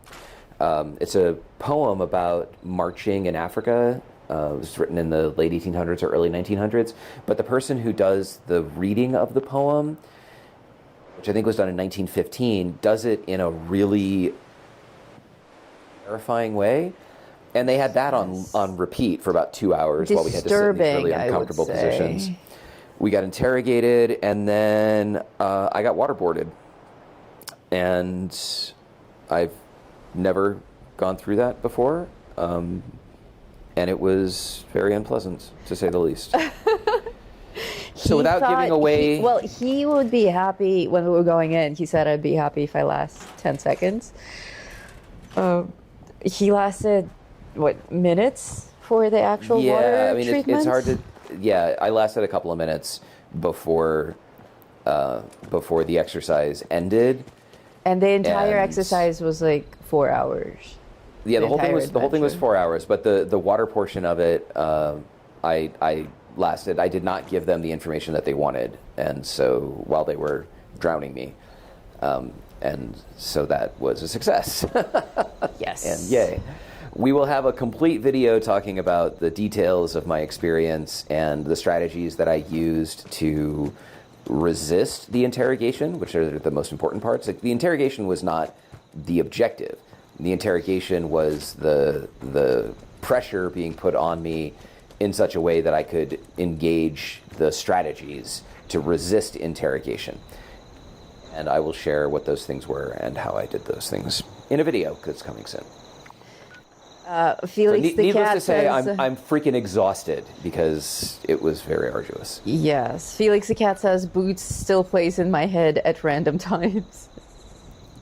It's a poem about marching in Africa. It was written in the late 1800s or early 1900s, but the person who does the reading of the poem, which I think was done in 1915, does it in a really terrifying way. And they had that on repeat for about 2 hours while we had to sit in these really uncomfortable positions. We got interrogated, and then I got waterboarded. And I've never gone through that before. And it was very unpleasant, to say the least. So without giving away... He would be happy when we were going in. He said I'd be happy if I last 10 seconds. He lasted... minutes for the actual water treatment? It's hard to... Yeah, I lasted a couple of minutes before the exercise ended. And the entire exercise was like 4 hours. Yeah, the whole thing was 4 hours, but the water portion of it, I lasted. I did not give them the information that they wanted, and so while they were drowning me, and so that was a success. Yes. And yay. We will have a complete video talking about the details of my experience and the strategies that I used to resist the interrogation, which are the most important parts. Like, the interrogation was not the objective. The interrogation was the pressure being put on me in such a way that I could engage the strategies to resist interrogation. And I will share what those things were and how I did those things in a video, because it's coming soon. Felix the needless cat to say, says, I'm freaking exhausted because it was very arduous. Yes, Felix the cat says Boots still plays in my head at random times.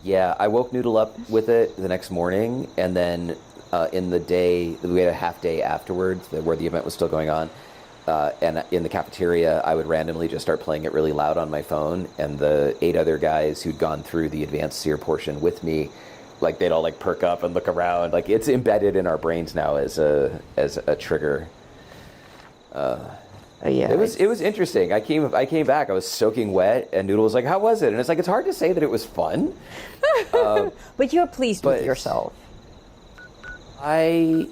Yeah, I woke Noodle up with it the next morning, and then in the day, we had a half day afterwards where the event was still going on, and in the cafeteria, I would randomly just start playing it really loud on my phone, and the 8 other guys who'd gone through the advanced seer portion with me, like, they'd all like perk up and look around. Like, it's embedded in our brains now as a trigger. Yeah, it was interesting. I came back. I was soaking wet, and Noodle was like, "How was it?" And it's like, it's hard to say that it was fun. But you're pleased with yourself. I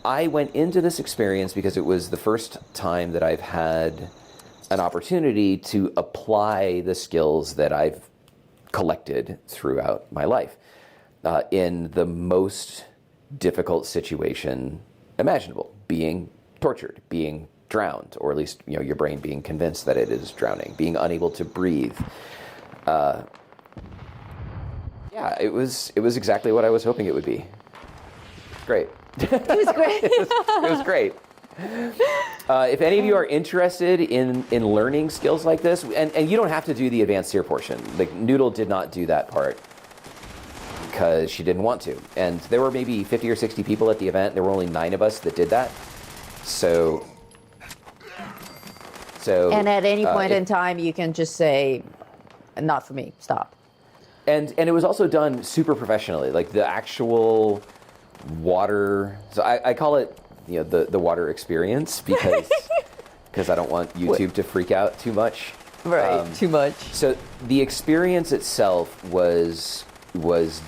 went into this experience because it was the first time that I've had an opportunity to apply the skills that I've collected throughout my life. In the most difficult situation imaginable, being tortured, being drowned, or at least, your brain being convinced that it is drowning, being unable to breathe. It was exactly what I was hoping it would be. Great. It was great. it was great. If any of you are interested in learning skills like this, and you don't have to do the advanced seer portion. Like, Noodle did not do that part because she didn't want to. And there were maybe 50 or 60 people at the event. There were only 9 of us that did that. So and at any point in time, you can just say, "Not for me. Stop." And it was also done super professionally. Like, the actual water. So I call it the water experience because I don't want YouTube to freak out too much. Right. Too much. So the experience itself was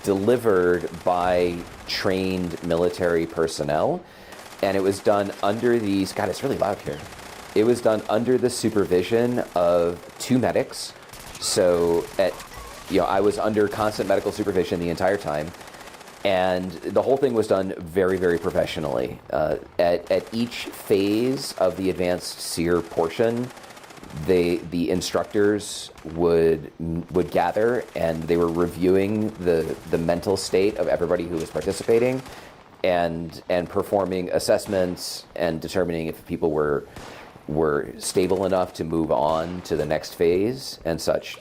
delivered by trained military personnel, and it was done under these... God, it's really loud here. It was done under the supervision of 2 medics. So I was under constant medical supervision the entire time, and the whole thing was done very, very professionally. At each phase of the advanced seer portion, the instructors would gather, and they were reviewing the mental state of everybody who was participating, and performing assessments and determining if people were were stable enough to move on to the next phase and such.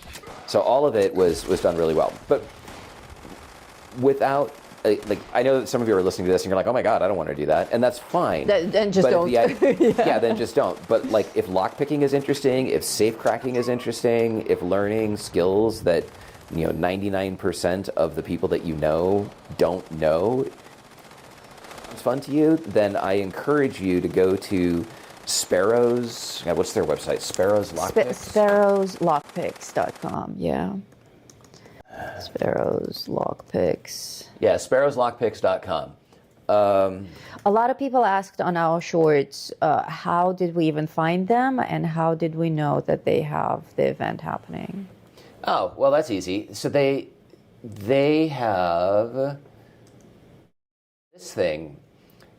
So all of it was done really well. But without, like, I know that some of you are listening to this and you're like, oh my God, I don't want to do that. And that's fine. Then just But don't. yeah, then just don't. But like, if lockpicking is interesting, if safe cracking is interesting, if learning skills that, 99% of the people that you know don't know, it's fun to you, then I encourage you to go to Sparrows, what's their website? Sparrows Lockpicks? Sparrowslockpicks.com, yeah. Sparrows Lockpicks. Yeah, sparrowslockpicks.com. A lot of people asked on our shorts, how did we even find them and how did we know that they have the event happening? Oh, well, that's easy. So they have this thing.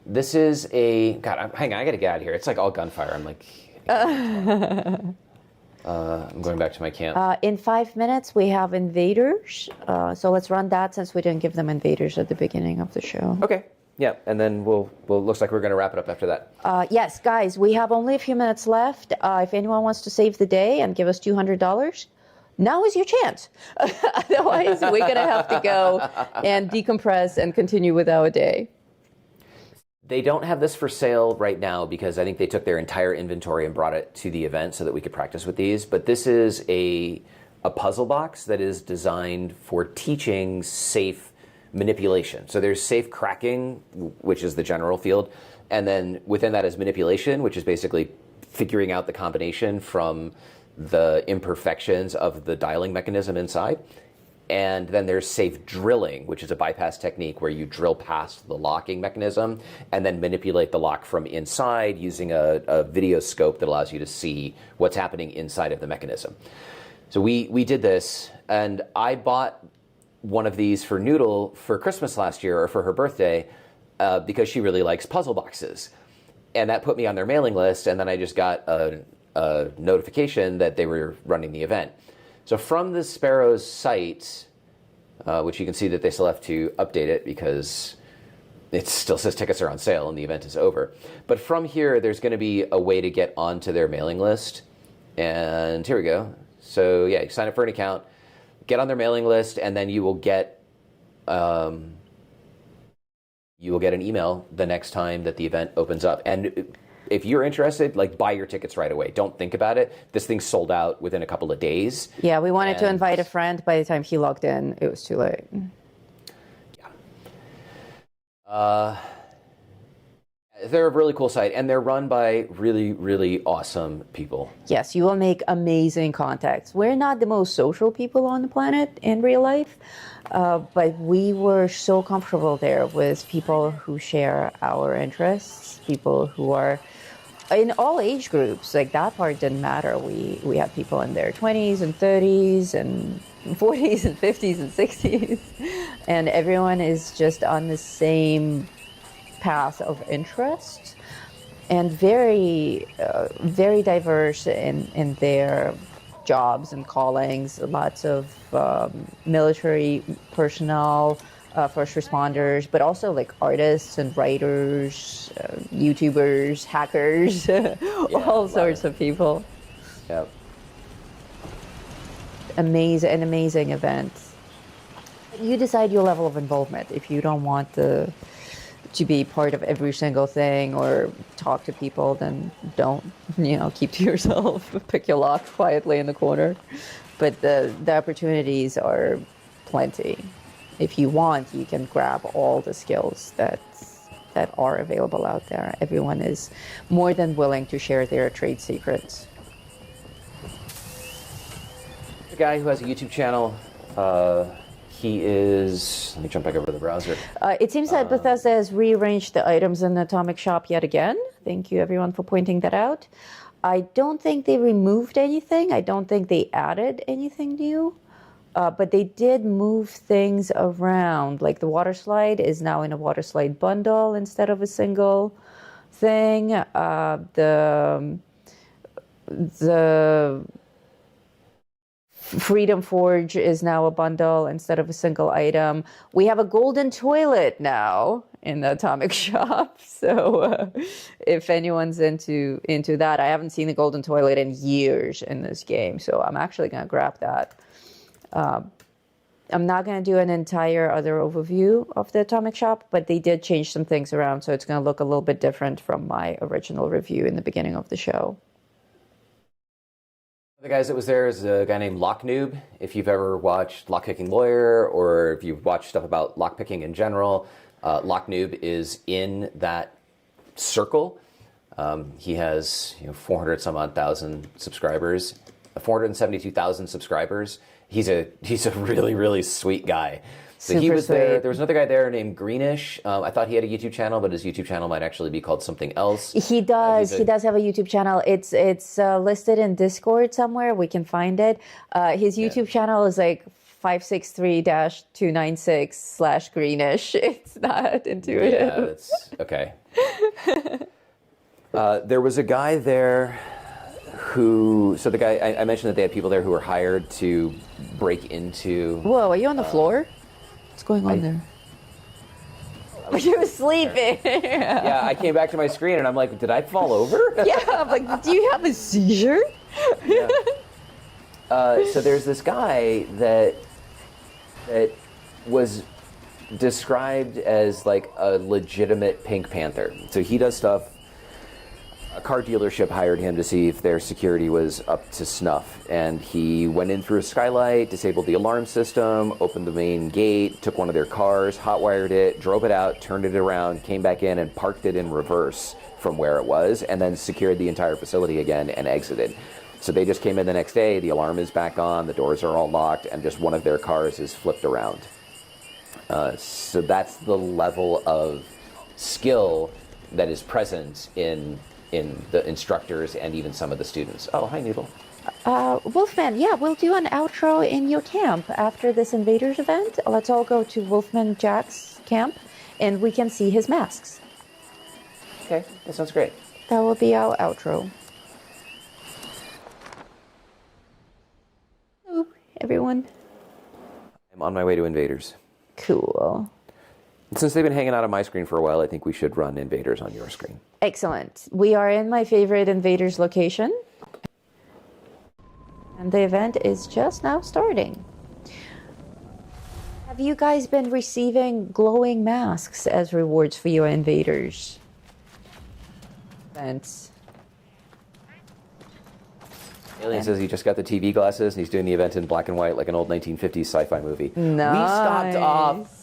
This is a, God, hang on, I got to get out of here. It's like all gunfire. I'm like, I'm going back to my camp. In 5 minutes, we have Invaders. So let's run that since we didn't give them Invaders at the beginning of the show. Okay. Yeah, and then we'll looks like we're going to wrap it up after that. Yes, guys, we have only a few minutes left. If anyone wants to save the day and give us $200, now is your chance. Otherwise, we're going to have to go and decompress and continue with our day. They don't have this for sale right now because I think they took their entire inventory and brought it to the event so that we could practice with these. But this is a puzzle box that is designed for teaching safe manipulation. So there's safe cracking, which is the general field. And then within that is manipulation, which is basically figuring out the combination from the imperfections of the dialing mechanism inside. And then there's safe drilling, which is a bypass technique where you drill past the locking mechanism and then manipulate the lock from inside using a video scope that allows you to see what's happening inside of the mechanism. So we did this, and I bought one of these for Noodle for Christmas last year, or for her birthday, because she really likes puzzle boxes. And that put me on their mailing list, and then I just got a notification that they were running the event. So from the Sparrows site, which you can see that they still have to update it because it still says tickets are on sale and the event is over. But from here, there's going to be a way to get onto their mailing list. And here we go. So yeah, you sign up for an account, get on their mailing list, and then you will get an email the next time that the event opens up. And if you're interested, like, buy your tickets right away. Don't think about it. This thing sold out within a couple of days. Yeah, we wanted to invite a friend. By the time he logged in, it was too late. Yeah. They're a really cool site, and they're run by really, really awesome people. Yes, you will make amazing contacts. We're not the most social people on the planet in real life, but we were so comfortable there with people who share our interests, people who are in all age groups. Like, that part didn't matter. We had people in their 20s and 30s and 40s and 50s and 60s, and everyone is just on the same path of interest, and very diverse in their jobs and callings. Lots of military personnel, first responders, but also like artists and writers, YouTubers, hackers, all sorts of people. Yep. An amazing event. You decide your level of involvement. If you don't want to be part of every single thing or talk to people, then don't, keep to yourself. Pick your lock quietly in the corner. But the opportunities are plenty. If you want, you can grab all the skills that are available out there. Everyone is more than willing to share their trade secrets. The guy who has a YouTube channel, he is, let me jump back over to the browser. It seems that Bethesda has rearranged the items in the Atomic Shop yet again. Thank you, everyone, for pointing that out. I don't think they removed anything. I don't think they added anything new. But they did move things around. Like the water slide is now in a water slide bundle instead of a single thing. The Freedom Forge is now a bundle instead of a single item. We have a golden toilet now in the atomic shop. So if anyone's into that, I haven't seen the golden toilet in years in this game, so I'm actually gonna grab that. I'm not gonna do an entire other overview of the atomic shop, but they did change some things around, so it's gonna look a little bit different from my original review in the beginning of the show. The guys that was there is a guy named Locknoob. If you've ever watched Lockpicking Lawyer, or if you've watched stuff about lockpicking in general, Locknoob is in that circle. He has 400 some odd thousand subscribers, 472,000 subscribers. He's a really, really sweet guy. So he was there. There was another guy there named Greenish. I thought he had a YouTube channel, but his YouTube channel might actually be called something else. He does. He does have a YouTube channel. It's listed in Discord somewhere. We can find it. His YouTube channel is like 563-296/Greenish. It's not intuitive. Yeah, it's okay. There was a guy there who, so the guy, I mentioned that they had people there who were hired to break into... Whoa, are you on the floor? What's going on there? You were sleeping. Yeah, I came back to my screen and I'm like, did I fall over? Yeah, I'm like, do you have a seizure? Yeah. So there's this guy that was described as like a legitimate Pink Panther. So he does stuff. A car dealership hired him to see if their security was up to snuff, and he went in through a skylight, disabled the alarm system, opened the main gate, took one of their cars, hotwired it, drove it out, turned it around, came back in and parked it in reverse from where it was, and then secured the entire facility again and exited. So they just came in the next day, the alarm is back on, the doors are all locked, and just one of their cars is flipped around. So that's the level of skill that is present in the instructors and even some of the students. Oh, hi, Noodle. Wolfman, yeah, we'll do an outro in your camp after this Invaders event. Let's all go to Wolfman Jack's camp, and we can see his masks. Okay, that sounds great. That will be our outro. Hello, everyone. I'm on my way to Invaders. Cool. Since they've been hanging out on my screen for a while, I think we should run Invaders on your screen. Excellent. We are in my favorite Invaders location. And the event is just now starting. Have you guys been receiving glowing masks as rewards for your Invaders events? Alien says he just got the TV glasses and he's doing the event in black and white like an old 1950s sci-fi movie. Nice. We stopped off.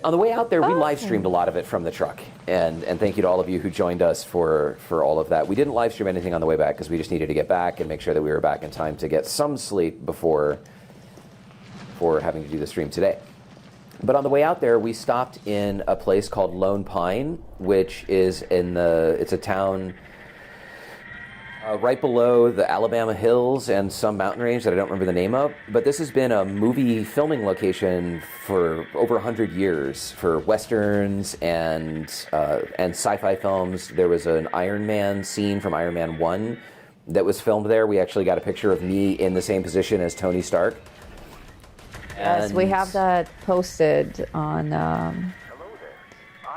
On the way out there, we live streamed a lot of it from the truck, and thank you to all of you who joined us for all of that. We didn't live stream anything on the way back because we just needed to get back and make sure that we were back in time to get some sleep before having to do the stream today. But on the way out there, we stopped in a place called Lone Pine, which is it's a town right below the Alabama hills and some mountain range that I don't remember the name of. But this has been a movie filming location for over 100 years for westerns and sci-fi films. There was an Iron Man scene from Iron Man 1 that was filmed there. We actually got a picture of me in the same position as Tony Stark. Yes, we have that posted on the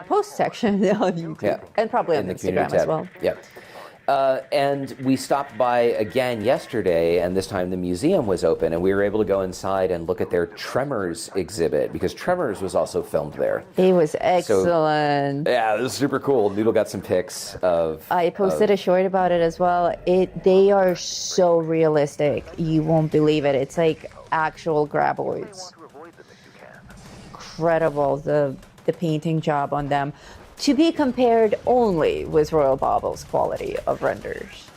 post section on YouTube. Yeah. And probably on the Instagram community as tab. well. Yeah. And we stopped by again yesterday, and this time the museum was open, and we were able to go inside and look at their Tremors exhibit, because Tremors was also filmed there. It was excellent. So, yeah, it was super cool. Noodle got some pics of... I posted a short about it as well. They are so realistic. You won't believe it. It's like actual graboids. Incredible, the painting job on them. To be compared only with Royal Bauble's quality of renders.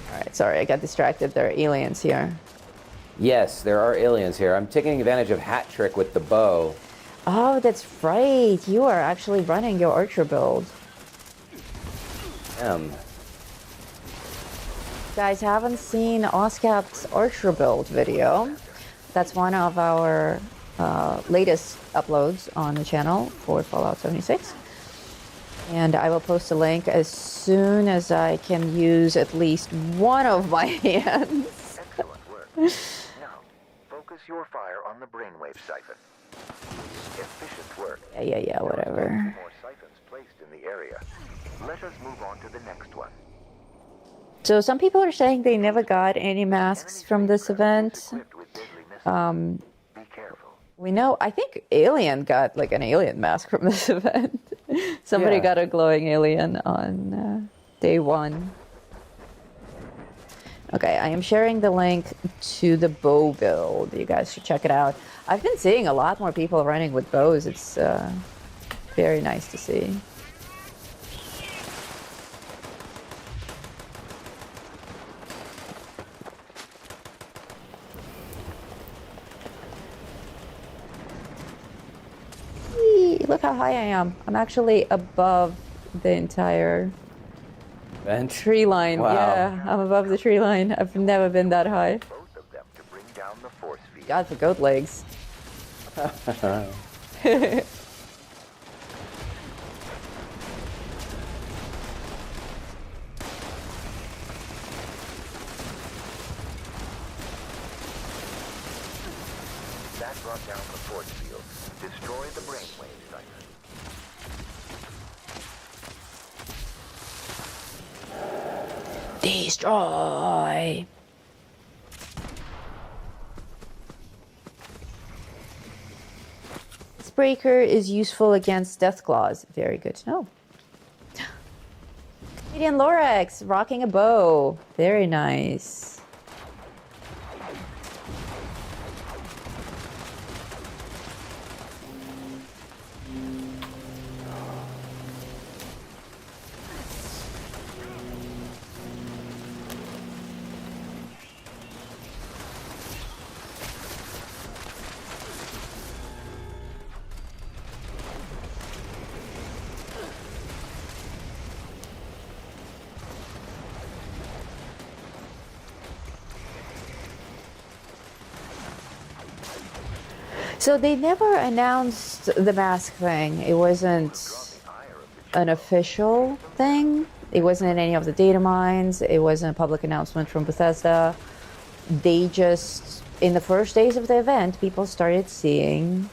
Alright, sorry, I got distracted. There are aliens here. Yes, there are aliens here. I'm taking advantage of Hat Trick with the bow. Oh, that's right. You are actually running your archer build. Guys, haven't seen Oscap's archer build video. That's one of our latest uploads on the channel for Fallout 76. And I will post a link as soon as I can use at least one of my hands. Excellent work. Now, focus your fire on the brainwave siphon. Efficient work. Yeah, whatever. More siphons placed in the area. Let us move on to the next one. So some people are saying they never got any masks from this event. Equipped with deadly missiles. Be careful. We know, I think Alien got like an alien mask from this event. Somebody Yeah. got a glowing alien on day one. Okay, I am sharing the link to the bow build. You guys should check it out. I've been seeing a lot more people running with bows. It's very nice to see. Yee, look how high I am. I'm actually above the entire Vent. tree line. Wow. Yeah, I'm above the tree line. I've never been that high. Both of them to bring down the force field. God, the goat legs. That brought down the force field. Destroy the brainwave siphon. Destroy. This breaker is useful against death claws. Very good to know. Canadian Lorax rocking a bow. Very nice. So they never announced the mask thing. It wasn't an official thing. It wasn't in any of the data mines. It wasn't a public announcement from Bethesda. They just, in the first days of the event, people started seeing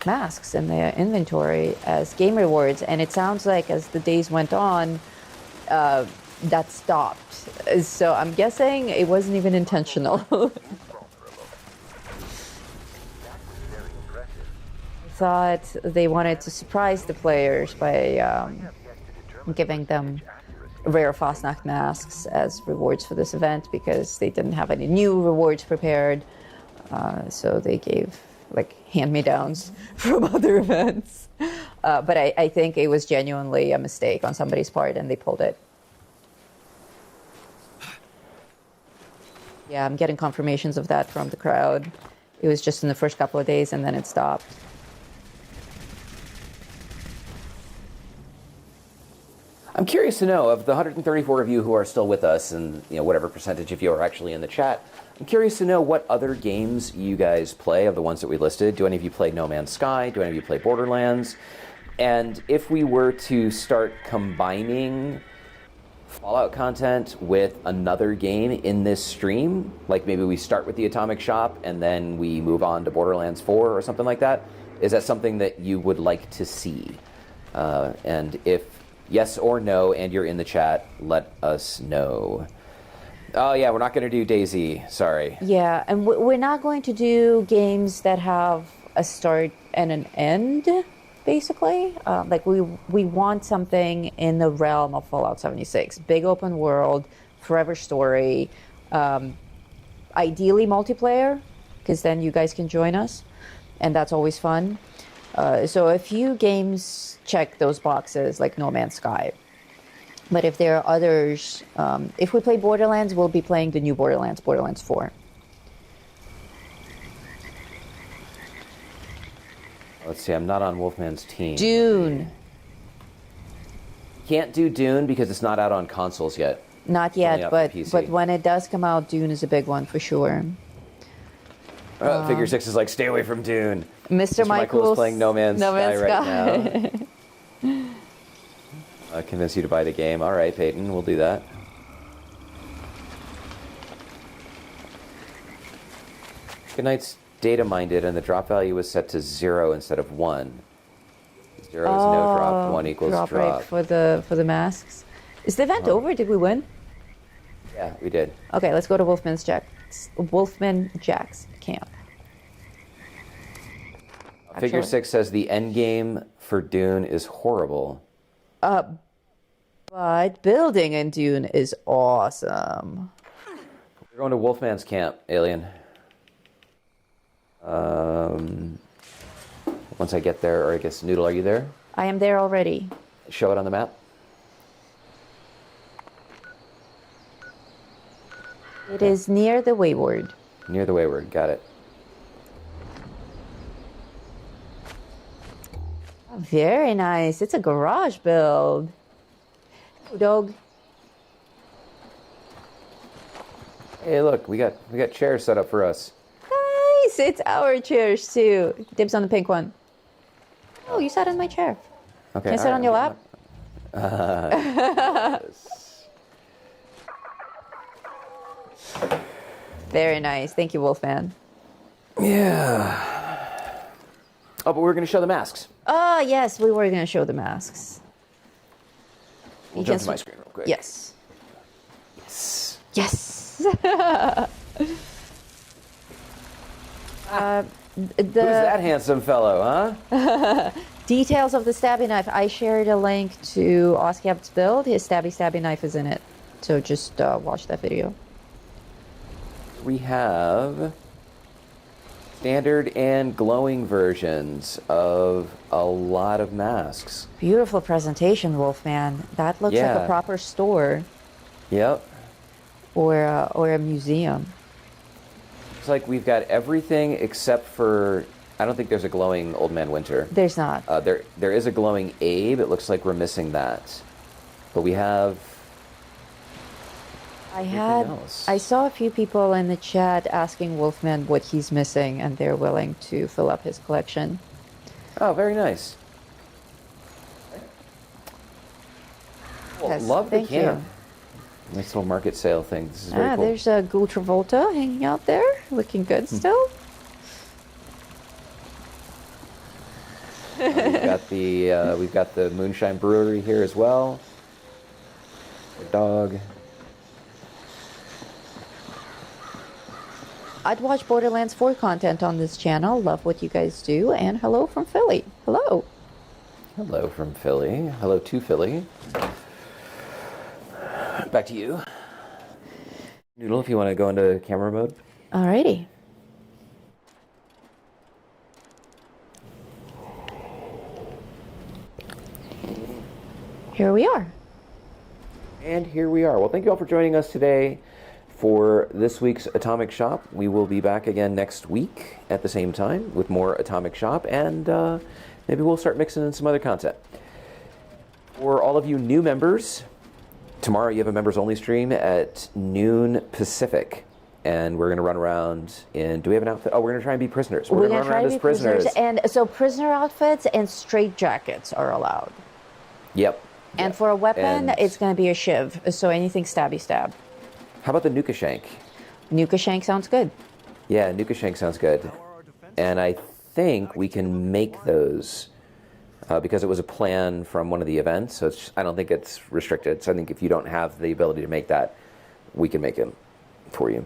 masks in their inventory as game rewards. And it sounds like as the days went on, that stopped. So I'm guessing it wasn't even intentional. Thought they wanted to surprise the players by giving them rare Fastnacht masks as rewards for this event because they didn't have any new rewards prepared. So they gave like hand-me-downs from other events. But I think it was genuinely a mistake on somebody's part and they pulled it. Yeah, I'm getting confirmations of that from the crowd. It was just in the first couple of days and then it stopped. I'm curious to know, of the 134 of you who are still with us, and whatever percentage of you are actually in the chat, I'm curious to know what other games you guys play of the ones that we listed. Do any of you play No Man's Sky? Do any of you play Borderlands? And if we were to start combining Fallout content with another game in this stream, like maybe we start with the Atomic Shop and then we move on to Borderlands 4 or something like that, is that something that you would like to see? And if yes or no, and you're in the chat, let us know. Oh yeah, we're not going to do DayZ, sorry. Yeah, and we're not going to do games that have a start and an end, basically. Like we want something in the realm of Fallout 76. Big open world, forever story, ideally multiplayer, because then you guys can join us, and that's always fun. So a few games check those boxes, like No Man's Sky. But if there are others, if we play Borderlands, we'll be playing the new Borderlands, Borderlands 4. Let's see, I'm not on Wolfman's team. Dune. Can't do Dune because it's not out on consoles yet. Not only yet, out for PC. but when it does come out, Dune is a big one for sure. Figure 6 is like, stay away from Dune. Mr. Michael is Michael's playing No Man's Sky right now. Convince you to buy the game. All right, Peyton, we'll do that. Goodnight's data mined it, and the drop value was set to 0 instead of 1. 0 is no drop, 1 equals drop. Rate for the masks. Is the event over? Did we win? Yeah, we did. Okay, let's go to Wolfman Jack's camp. Figure 6 says the end game for Dune is horrible. But building in Dune is awesome. We're going to Wolfman's camp, Alien. Once I get there, or I guess, Noodle, are you there? I am there already. Show it on the map. It is near the Wayward. Near the Wayward, got it. Oh, very nice. It's a garage build. Hello, dog. Hey, look, we got chairs set up for us. Nice. It's our chairs too. Dibs on the pink one. Oh, you sat in my chair. Okay. Can I sit on your lap? Very nice. Thank you, Wolfman. Yeah. Oh, but we're going to show the masks. Oh, yes, we were going to show the masks. We'll jump to my screen real quick. Yes. Yes. Yes. Who's that handsome fellow, huh? Details of the stabby knife. I shared a link to Oscap's build. His stabby knife is in it. So just watch that video. We have standard and glowing versions of a lot of masks. Beautiful presentation, Wolfman. That looks like Yeah. a proper store Yep. or a museum. It's like we've got everything except for, I don't think there's a glowing Old Man Winter. There's not. There is a glowing Abe. It looks like we're missing that. But we have else. I saw a few people in the chat asking Wolfman what he's missing, and they're willing to fill up his collection. Oh, very nice. Well, Yes, love the thank you. camp. Nice little market sale thing. This is very cool. There's a Gul Travolta hanging out there, looking good still. We've got the Moonshine Brewery here as well. The dog. I'd watch Borderlands 4 content on this channel. Love what you guys do. And hello from Philly. Hello. Hello from Philly. Hello to Philly. Back to you. Noodle, if you want to go into camera mode. Alrighty. Here we are. And here we are. Well, thank you all for joining us today for this week's Atomic Shop. We will be back again next week at the same time with more Atomic Shop, and maybe we'll start mixing in some other content. For all of you new members, tomorrow you have a members-only stream at noon Pacific, and we're going to run around in... Do we have an outfit? Oh, we're going to try and be prisoners. We're going to run around as prisoners. And so prisoner outfits and straight jackets are allowed. Yep. And for a weapon, And it's going to be a shiv. So anything stabby stab. how about the Nuka Shank? Nuka Shank sounds good. Yeah, Nuka Shank sounds good. And I think we can make those because it was a plan from one of the events. So I don't think it's restricted. So I think if you don't have the ability to make that, we can make it for you.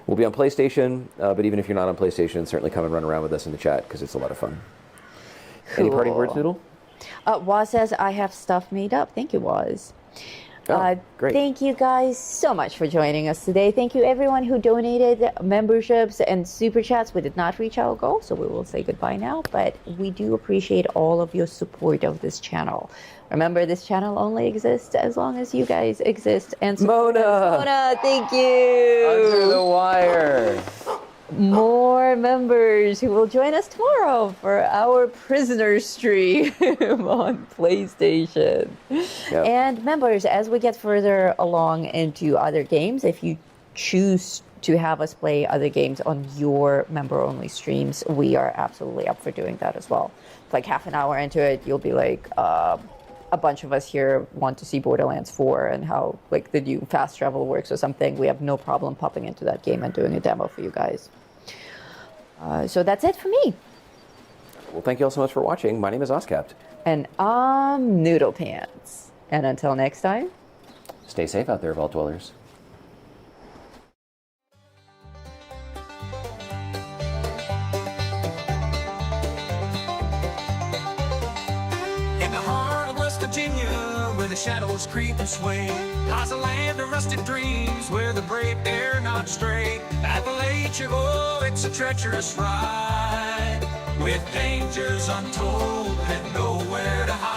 We'll be on PlayStation, but even if you're not on PlayStation, certainly come and run around with us in the chat because it's a lot of fun. Any parting words, Noodle? Waz says, I have stuff made up. Thank you, Waz. Oh, great. Thank you guys so much for joining us today. Thank you everyone who donated memberships and super chats. We did not reach our goal, so we will say goodbye now, but we do appreciate all of your support of this channel. Remember, this channel only exists as long as you guys exist. And Mona! Mona, thank you! Under the wire! More members who will join us tomorrow for our prisoner stream on PlayStation. Yep. And members, as we get further along into other games, if you choose to have us play other games on your member-only streams, we are absolutely up for doing that as well. Like half an hour into it, you'll be like, a bunch of us here want to see Borderlands 4 and how like the new fast travel works or something, we have no problem popping into that game and doing a demo for you guys. So that's it for me. Well, thank you all so much for watching. My name is Oscapt. And I'm Noodle Pants. And until next time, Stay safe out there, Vault Dwellers. In the heart of West Virginia, where the shadows creep and sway, lies a land of rusted dreams, where the brave dare not stray. Appalachia, oh, it's a treacherous ride, with dangers untold and nowhere to hide.